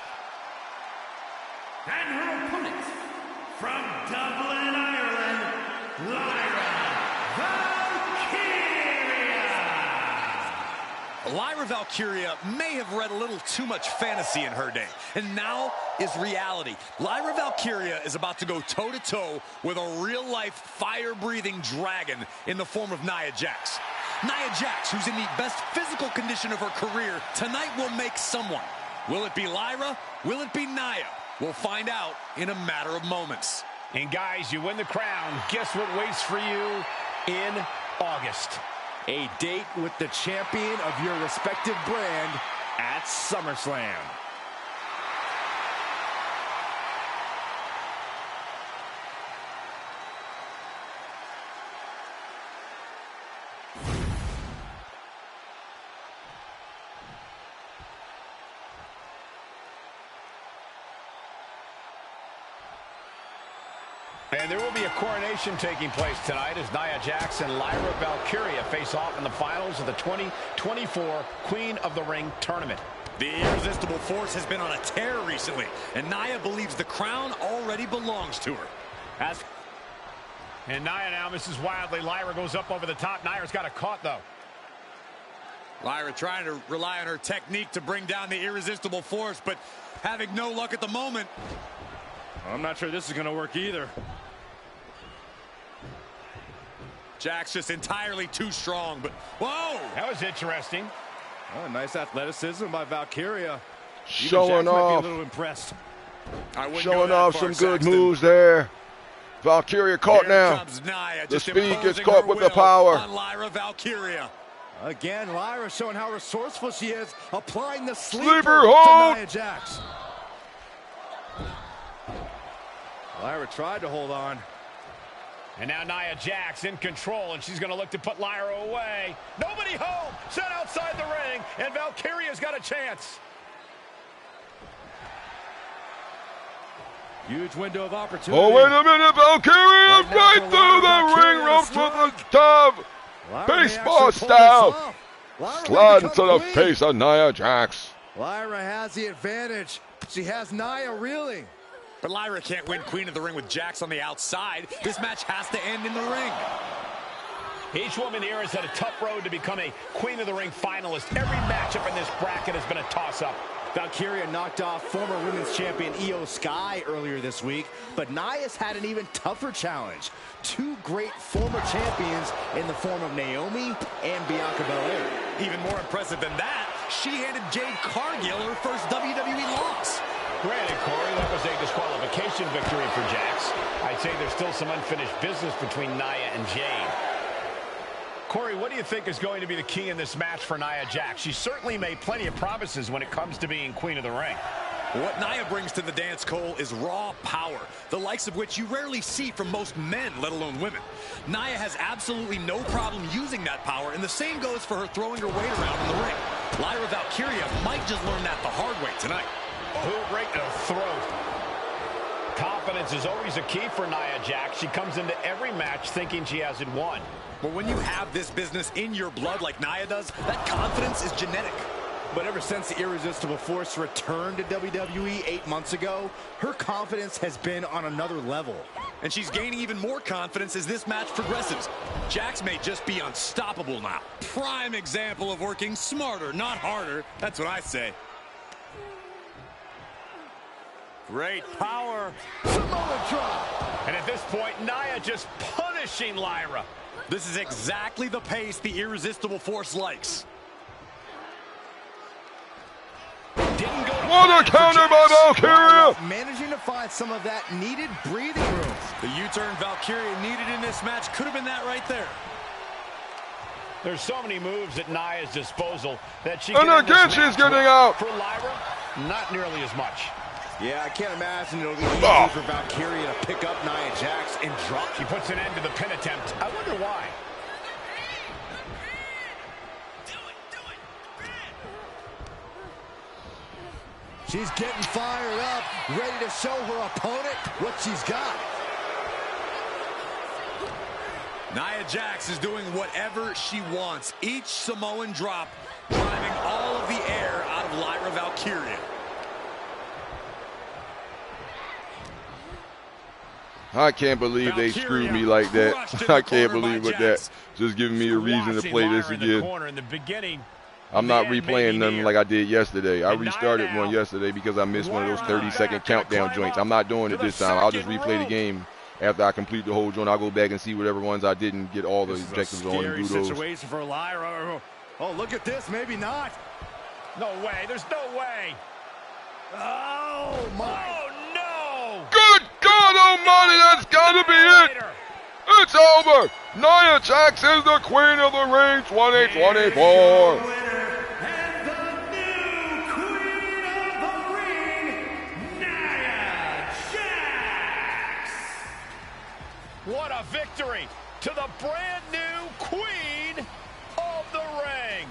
And her opponent, from Dublin, Ireland, Lyra Valkyria. Lyra Valkyria may have read a little too much fantasy in her day, and now is reality. Lyra Valkyria is about to go toe-to-toe with a real-life, fire-breathing dragon in the form of Nia Jax. Nia Jax, who's in the best physical condition of her career, tonight will make someone. Will it be Lyra? Will it be Nia? We'll find out in a matter of moments. And guys, you win the crown. Guess what waits for you in August? A date with the champion of your respective brand at SummerSlam. And there will be a coronation taking place tonight as Nia Jax and Lyra Valkyria face off in the finals of the 2024 Queen of the Ring tournament. The irresistible force has been on a tear recently, and Nia believes the crown already belongs to her. And Nia now misses wildly. Lyra goes up over the top. Nia's got it caught, though. Lyra trying to rely on her technique to bring down the irresistible force, but having no luck at the moment. I'm not sure this is going to work either. Jack's just entirely too strong, but whoa! That was interesting. Oh, nice athleticism by Valkyria. Showing Might be a off. little impressed. Showing off some good moves there. Valkyria caught now. Comes Nia, The just speed gets imposing caught her with the will power. on Lyra Valkyria. Again, Lyra showing how resourceful she is, applying the Sleeper to hold. Nia Jax. Lyra tried to hold on. And now Nia Jax in control, and she's going to look to put Lyra away. Nobody home, set outside the ring, and Valkyria's got a chance. Huge window of opportunity. Oh, wait a minute, Valkyria right through the ring ropes with a dove. Baseball style. Sliding to the face of Nia Jax. Lyra has the advantage. She has Nia reeling. But Lyra can't win Queen of the Ring with Jax on the outside. This match has to end in the ring. Each woman here has had a tough road to become a Queen of the Ring finalist. Every matchup in this bracket has been a toss-up. Valkyria knocked off former women's champion Io Sky earlier this week, but Nia's had an even tougher challenge. Two great former champions in the form of Naomi and Bianca Belair. Even more impressive than that, she handed Jade Cargill her first WWE loss. Granted, Corey, that was a disqualification victory for Jax. I'd say there's still some unfinished business between Nia and Jade. Corey, what do you think is going to be the key in this match for Nia Jax? She certainly made plenty of promises when it comes to being Queen of the Ring. What Nia brings to the dance, Cole, is raw power, the likes of which you rarely see from most men, let alone women. Nia has absolutely no problem using that power, and the same goes for her throwing her weight around in the ring. Lyra Valkyria might just learn that the hard way tonight. Boot right to the throat. Confidence is always a key for Nia Jax. She comes into every match thinking she hasn't won. But when you have this business in your blood like Nia does, that confidence is genetic. But ever since the Irresistible Force returned to WWE 8 months ago, her confidence has been on another level. And she's gaining even more confidence as this match progresses. Jax may just be unstoppable now. Prime example of working smarter, not harder. That's what I say. Great power. Samoa drop. And at this point, Nia just punishing Lyra. This is exactly the pace the Irresistible Force likes. Didn't go What a counter by Valkyria! Managing to find some of that needed breathing room. The U-turn Valkyria needed in this match could have been that right there. There's so many moves at Nia's disposal that she And can end this again, she's match getting with. out. For Lyra, not nearly as much. Yeah, I can't imagine it'll be easy for Valkyria to pick up Nia Jax and drop. She puts an end to the pin attempt. I wonder why. She's getting fired up, ready to show her opponent what she's got. Nia Jax is doing whatever she wants. Each Samoan drop driving all of the air out of Lyra Valkyria. I can't believe they screwed me like that. I can't believe what that. Just giving me a reason to play this again. In the beginning, I'm not replaying nothing like I did yesterday. I restarted one yesterday because I missed one of those 30-second countdown joints. I'm not doing it this time. I'll just replay the game. After I complete the whole joint, I'll go back and see whatever ones I didn't get all the objectives on and do those. Situation for Lyra. Oh, look at this. Maybe not. no way. There's no way. Oh, my. Oh, no. Good God almighty, that's got to be it. It's over. Nia Jax is the Queen of the Ring 2024. And the new Queen of the Ring, Nia Jax. What a victory to the brand new Queen of the Ring.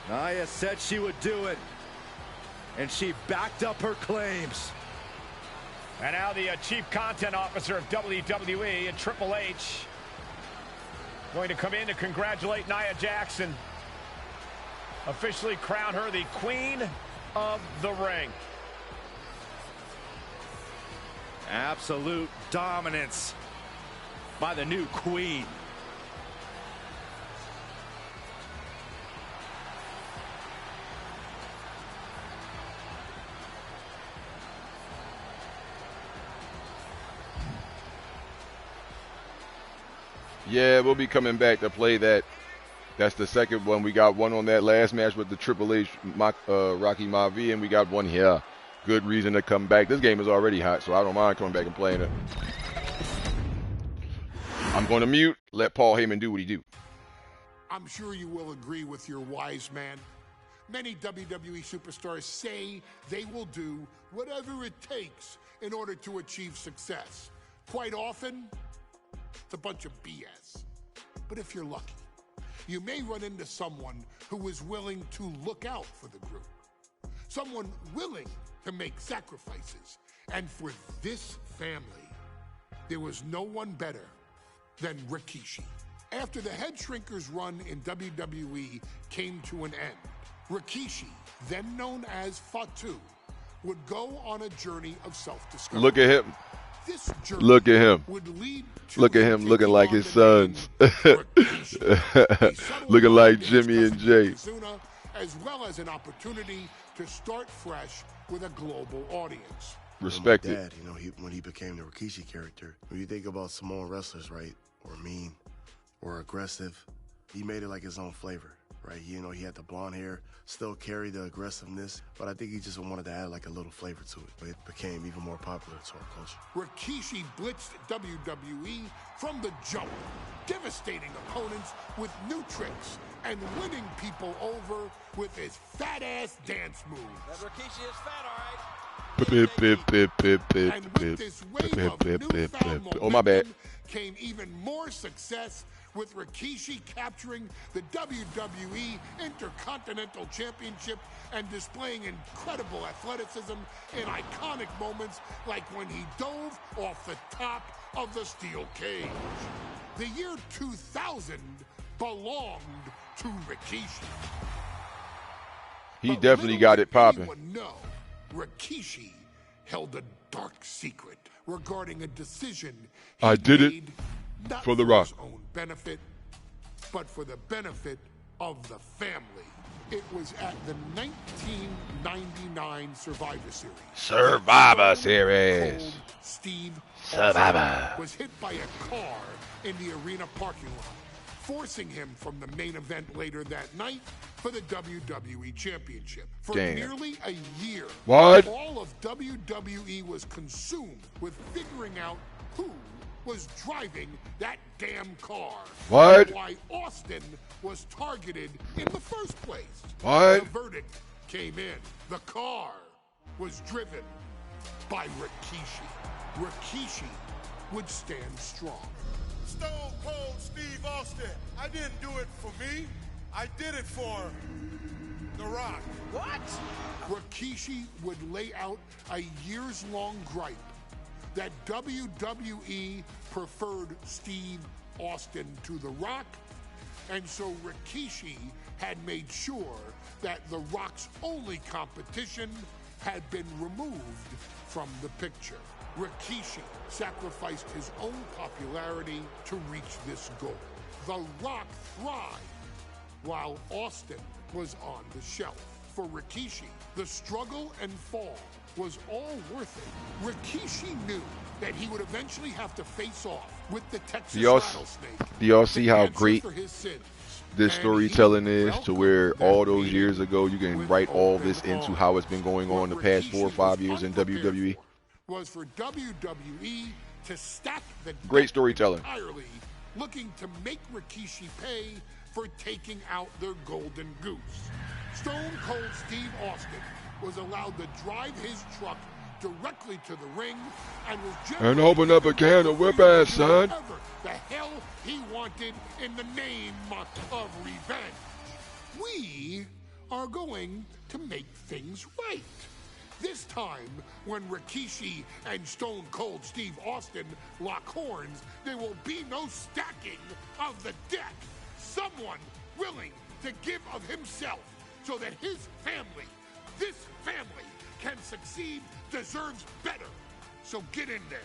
Nia said she would do it, and she backed up her claims. And now the Chief Content Officer of WWE and Triple H going to come in to congratulate Nia Jax and officially crown her the Queen of the Ring. Absolute dominance by the new queen. Yeah, we'll be coming back to play that. That's the second one. We got one on that last match with the Triple H Rocky Maivia, and we got one here. Good reason to come back. This game is already hot, so I don't mind coming back and playing it. I'm going to mute. Let Paul Heyman do what he do. I'm sure you will agree with your wise man. Many WWE superstars say they will do whatever it takes in order to achieve success. Quite often, it's a bunch of BS. But if you're lucky, you may run into someone who is willing to look out for the group. Someone willing to make sacrifices. And for this family, there was no one better than Rikishi. After the Head Shrinkers run in WWE came to an end, Rikishi, then known as Fatu, would go on a journey of self-discovery. Look at him. This journey Look at him. would lead to Look at him looking like his sons. Looking like Jimmy and Jay. As well as an opportunity to start fresh with a global audience. Respect it. it. Dad, when he became the Rikishi character, when you think about Samoan wrestlers, right, or mean, or aggressive, he made it like his own flavor, right? He had the blonde hair, still carried the aggressiveness, but I think he just wanted to add like a little flavor to it. But it became even more popular to our culture. Rikishi blitzed WWE from the jump, devastating opponents with new tricks and winning people over with his fat-ass dance moves. That Rikishi is fat, all right. And with this wave of newfound momentum oh, my bad. Came even more success with Rikishi capturing the WWE Intercontinental Championship and displaying incredible athleticism in iconic moments like when he dove off the top of the steel cage. The year 2000 belonged to Rikishi. He definitely got it popping. No, Rikishi held a dark secret regarding a decision he I did it made not for The Rock. his own benefit, but for the benefit of the family. It was at the 1999 Survivor Series. Survivor Series. Steve Survivor Austin was hit by a car in the arena parking lot, forcing him from the main event later that night for the WWE Championship. For nearly a year, What? all of WWE was consumed with figuring out who was driving that damn car. What? And why Austin was targeted in the first place. What? The verdict came in. The car was driven by Rikishi. Rikishi would stand strong. Stone Cold Steve Austin. I didn't do it for me. I did it for The Rock. What? Rikishi would lay out a years-long gripe that WWE preferred Steve Austin to The Rock, and so Rikishi had made sure that The Rock's only competition had been removed from the picture. Rikishi sacrificed his own popularity to reach this goal. The Rock thrived while Austin was on the shelf. For Rikishi, the struggle and fall was all worth it. Rikishi knew that he would eventually have to face off with the Texas rattlesnake. Do y'all see how great for his sins. this storytelling is, to where all those years ago you can write all this into how it's been going on the past 4 or 5 years in WWE? Was for WWE to stack the Great storytelling. entirely, looking to make Rikishi pay for taking out their golden goose. Stone Cold Steve Austin was allowed to drive his truck directly to the ring and was And open up a can of whip ass, son. whatever the hell he wanted in the name of revenge. We are going to make things right. This time, when Rikishi and Stone Cold Steve Austin lock horns, there will be no stacking of the deck. Someone willing to give of himself so that his family, this family, can succeed, deserves better. So get in there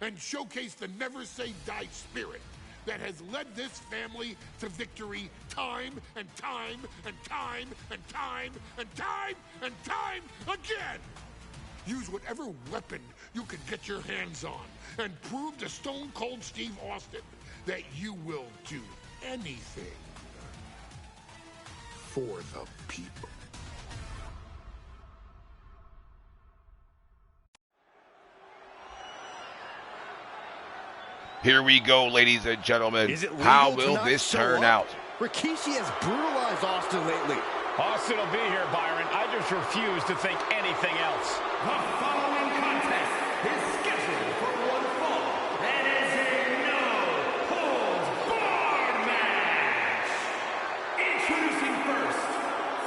and showcase the never say die spirit that has led this family to victory time and time and time and time and time and time again. Use whatever weapon you can get your hands on and prove to Stone Cold Steve Austin that you will do anything for the people. Here we go, ladies and gentlemen. How will this turn out? Rikishi has brutalized Austin lately. Austin will be here, Byron. I just refuse to think anything else. The following contest is scheduled for one fall and is a no-holds-barred match. Introducing first,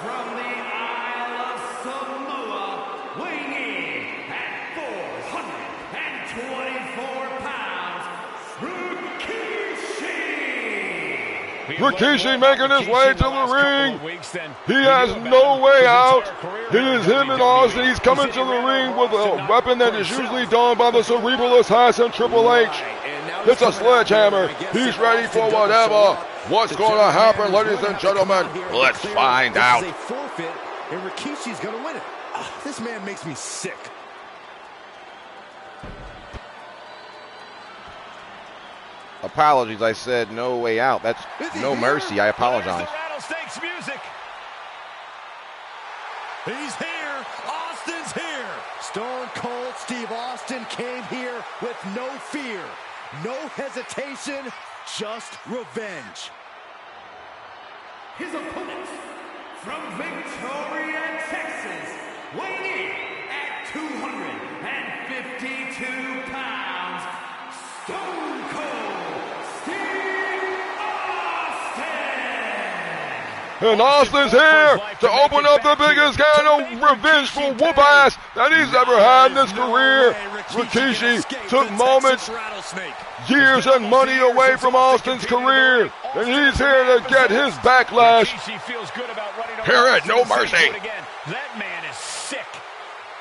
from the Isle of Samoa, weighing in at 424 pounds, Rikishi making his way to the ring. He has no way out. It is him and Austin. He's coming to the ring with a weapon that is usually done by the cerebral assassin Triple H. It's a sledgehammer. He's ready for whatever. What's going to happen, ladies and gentlemen? Let's find out. This is a forfeit, and Rikishi's going to win it. This man makes me sick. Apologies, I said no way out. That's no mercy. I apologize. Rattlesnakes music. He's here. Austin's here. Stone Cold Steve Austin came here with no fear, no hesitation, just revenge. His opponent from Victoria, Texas, weighing in at 252 pounds, Stone Cold And Austin's here to open up the biggest can of revengeful whoop-ass that he's ever had in his career. Rikishi took moments, years, and money away from Austin's career, and he's here to get his backlash. Here at No Mercy. That man is sick.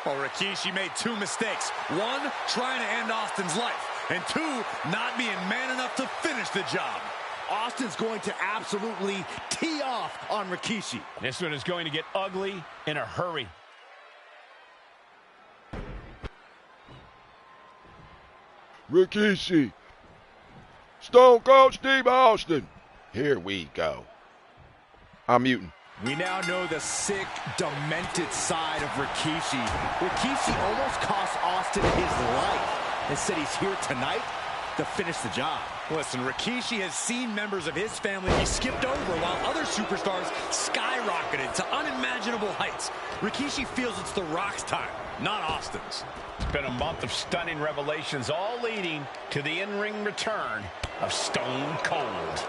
Well, Rikishi made two mistakes. One, trying to end Austin's life, and two, not being man enough to finish the job. Austin's going to absolutely tee off on Rikishi. This one is going to get ugly in a hurry. Rikishi. Stone Cold Steve Austin. Here we go. I'm muting. We now know the sick, demented side of Rikishi. Rikishi almost cost Austin his life and said he's here tonight to finish the job. Listen, Rikishi has seen members of his family be skipped over while other superstars skyrocketed to unimaginable heights. Rikishi feels it's The Rock's time, not Austin's. It's been a month of stunning revelations, all leading to the in-ring return of Stone Cold.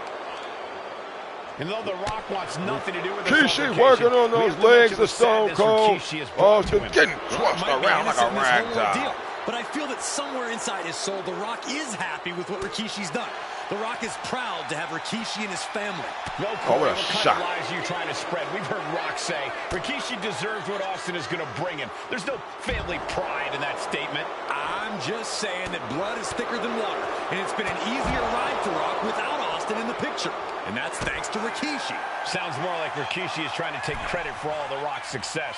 And though The Rock wants nothing to do with Rikishi working on those legs of Stone Cold. Austin getting tossed around like a rag doll. But I feel that somewhere inside his soul, The Rock is happy with what Rikishi's done. The Rock is proud to have Rikishi and his family. No, Corey, what kind of lies are you trying to spread? We've heard Rock say Rikishi deserves what Austin is going to bring him. There's no family pride in that statement. I'm just saying that blood is thicker than water, and it's been an easier ride for Rock without Austin in the picture. And that's thanks to Rikishi. Sounds more like Rikishi is trying to take credit for all The Rock's success.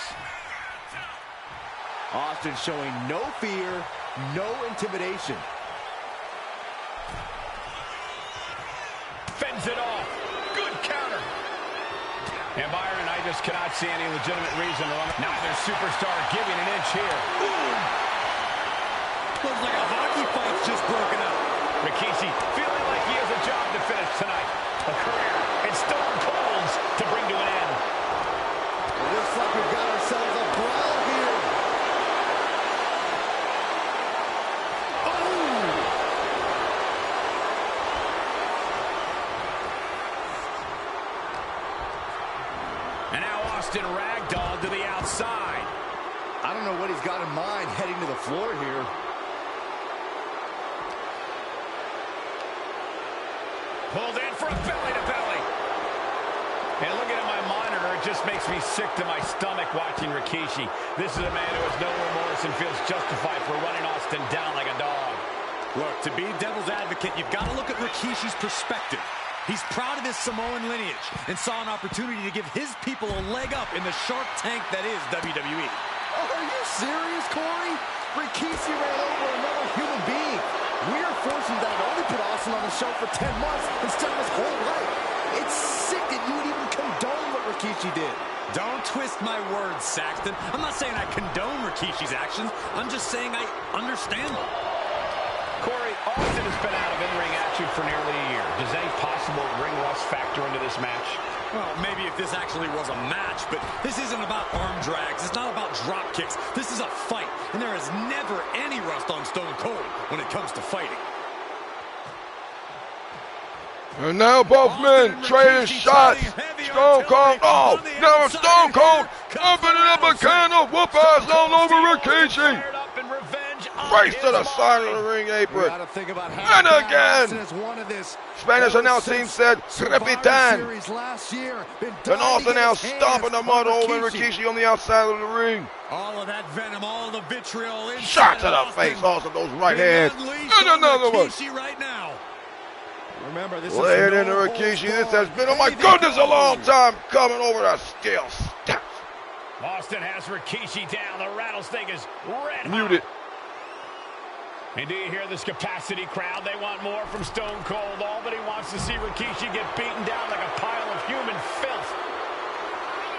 Austin showing no fear, no intimidation. Fends it off. Good counter. And Byron, I just cannot see any legitimate reason to run. Neither superstar giving an inch here. Ooh. Looks like a hockey fight's just broken up. Rikishi feeling like he has a job to finish tonight. A career in Stone Cold's to bring to an end. It looks like we've got ourselves a brawl here. Austin ragdoll to the outside. I don't know what he's got in mind heading to the floor here. Pulled in for a belly-to-belly. And looking at my monitor, it just makes me sick to my stomach watching Rikishi. This is a man who has no remorse and feels justified for running Austin down like a dog. Look, to be devil's advocate, you've got to look at Rikishi's perspective. He's proud of his Samoan lineage and saw an opportunity to give his people a leg up in the shark tank that is WWE. Oh, are you serious, Corey? Rikishi ran over another human being. Weird fortune that it only put Austin on the show for 10 months instead of his whole life. It's sick that you would even condone what Rikishi did. Don't twist my words, Saxton. I'm not saying I condone Rikishi's actions. I'm just saying I understand them. Corey, Austin has been out of in-ring action for nearly a year. Does any possible ring rust factor into this match? Well, maybe if this actually was a match, but this isn't about arm drags. It's not about drop kicks. This is a fight, and there is never any rust on Stone Cold when it comes to fighting. And now both men trading shots. Stone Cold, oh, now Stone Cold opening up a can of whoop-ass all over Rikishi. Race to the side of the ring apron. And again. Spanish announce team said, Capitan. And Austin now stomping the mud over Rikishi on the outside of the ring. All of that venom, all the vitriol. Shot to the face, Austin, those right hands. And another one. Right now. Remember, this Laid into Rikishi. This has been, oh my goodness, a long time coming over the scale steps. Austin has Rikishi down. The rattlesnake is red hot. Muted. And do you hear this capacity crowd? They want more from Stone Cold. Albany wants to see Rikishi get beaten down like a pile of human filth.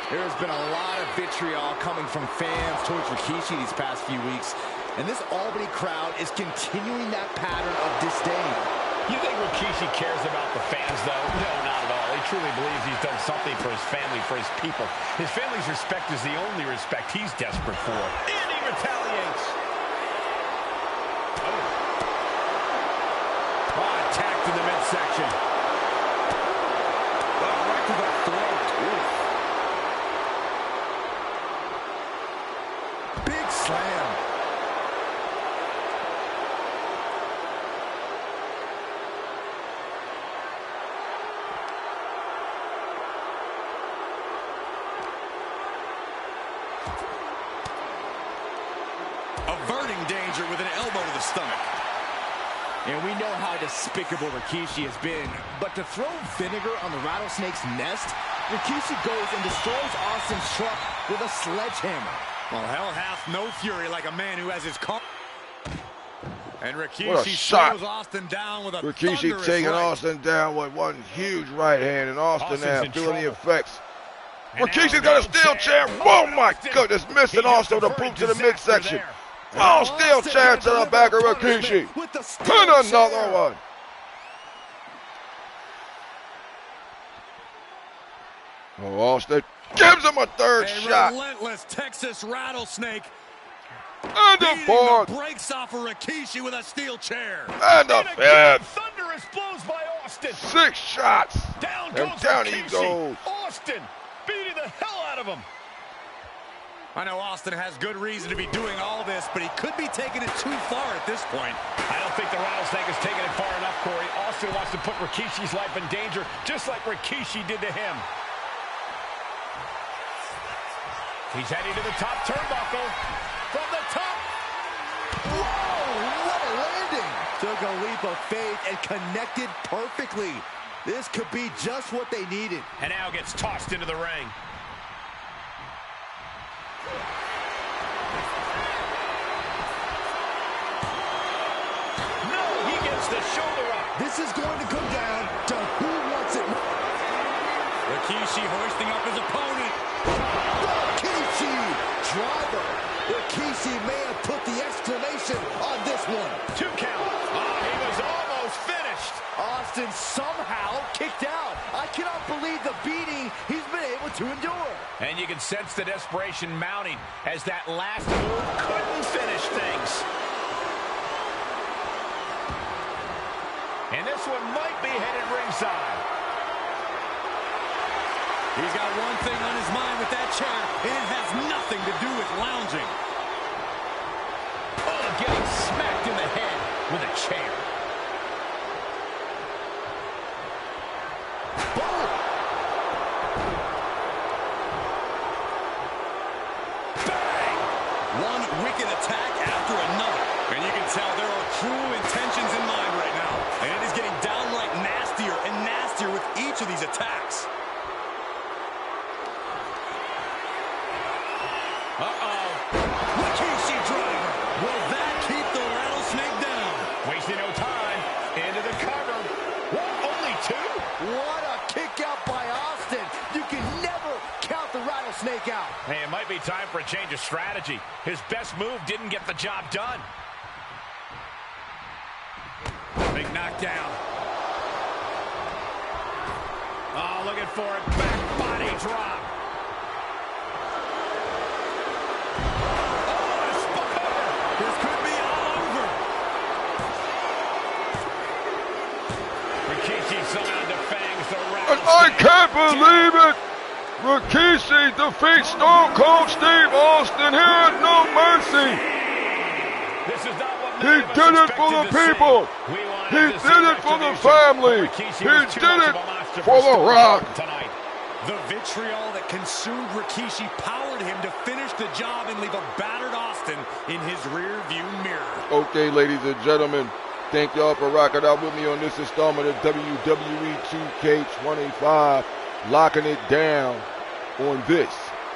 There's been a lot of vitriol coming from fans towards Rikishi these past few weeks. And this Albany crowd is continuing that pattern of disdain. You think Rikishi cares about the fans, though? No, not at all. He truly believes he's done something for his family, for his people. His family's respect is the only respect he's desperate for. And he retaliates. Attacked in the midsection. Right to the throat. Oof. Big slam. Averting danger with an elbow to the stomach. And we know how despicable Rikishi has been, but to throw vinegar on the rattlesnake's nest, Rikishi goes and destroys Austin's truck with a sledgehammer. Well, hell hath no fury like a man who has his car. And Rikishi throws Austin down with a Rikishi taking Austin down with one huge right hand, and Austin now feeling the effects. Rikishi's got a steel chair. Oh my goodness, missing Austin with a boot to the midsection. Oh, steel chair to the back of Rikishi. And another one. Oh, Austin gives him a third shot. Relentless Texas rattlesnake. And the fourth. Breaks off of Rikishi with a steel chair. And the fifth. Thunderous blows by Austin. 6 shots. Down and goes down Rikishi. He goes. Austin beating the hell out of him. I know Austin has good reason to be doing all this, but he could be taking it too far at this point. I don't think the rattlesnake is taking it far enough, Corey. Austin wants to put Rikishi's life in danger, just like Rikishi did to him. He's heading to the top turnbuckle. From the top. Whoa, what a landing. Took a leap of faith and connected perfectly. This could be just what they needed. And now gets tossed into the ring. No, he gets the shoulder up. This is going to come down to who wants it more. Rikishi hoisting up his opponent. Rikishi driver. Rikishi may have put the exclamation on this one. 2 count. Oh, he was almost finished. Austin somehow kicked out. I cannot believe the beating he's been able to endure. And you can sense the desperation mounting as that last move couldn't finish things. And this one might be headed ringside. He's got one thing on his mind with that chair, and it has nothing to do with lounging. Oh, getting smacked in the head with a chair. Bang! One wicked attack after another. And you can tell there are cruel intentions in mind right now. And it is getting downright nastier and nastier with each of these attacks. Uh-oh. might be time for a change of strategy. His best move didn't get the job done. Big knockdown. Oh, looking for it. Back body drop. Oh, it's spun over. This could be all over. Rikishi somehow defangs the round. And I can't believe it! Rikishi defeats Stone Cold Steve Austin here at No Mercy. This is not what He did it for the people. He did it for the family. He did it for The Rock. Tonight. The vitriol that consumed Rikishi powered him to finish the job and leave a battered Austin in his rear view mirror. Okay, ladies and gentlemen, thank y'all for rocking out with me on this installment of WWE 2K25. Locking it down on this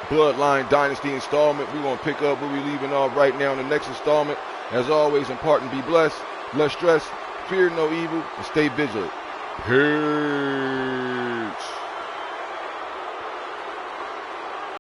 Bloodline Dynasty installment. We're going to pick up where we're leaving off right now in the next installment. As always, important, be blessed, less stress, fear no evil, and stay vigilant. Peace.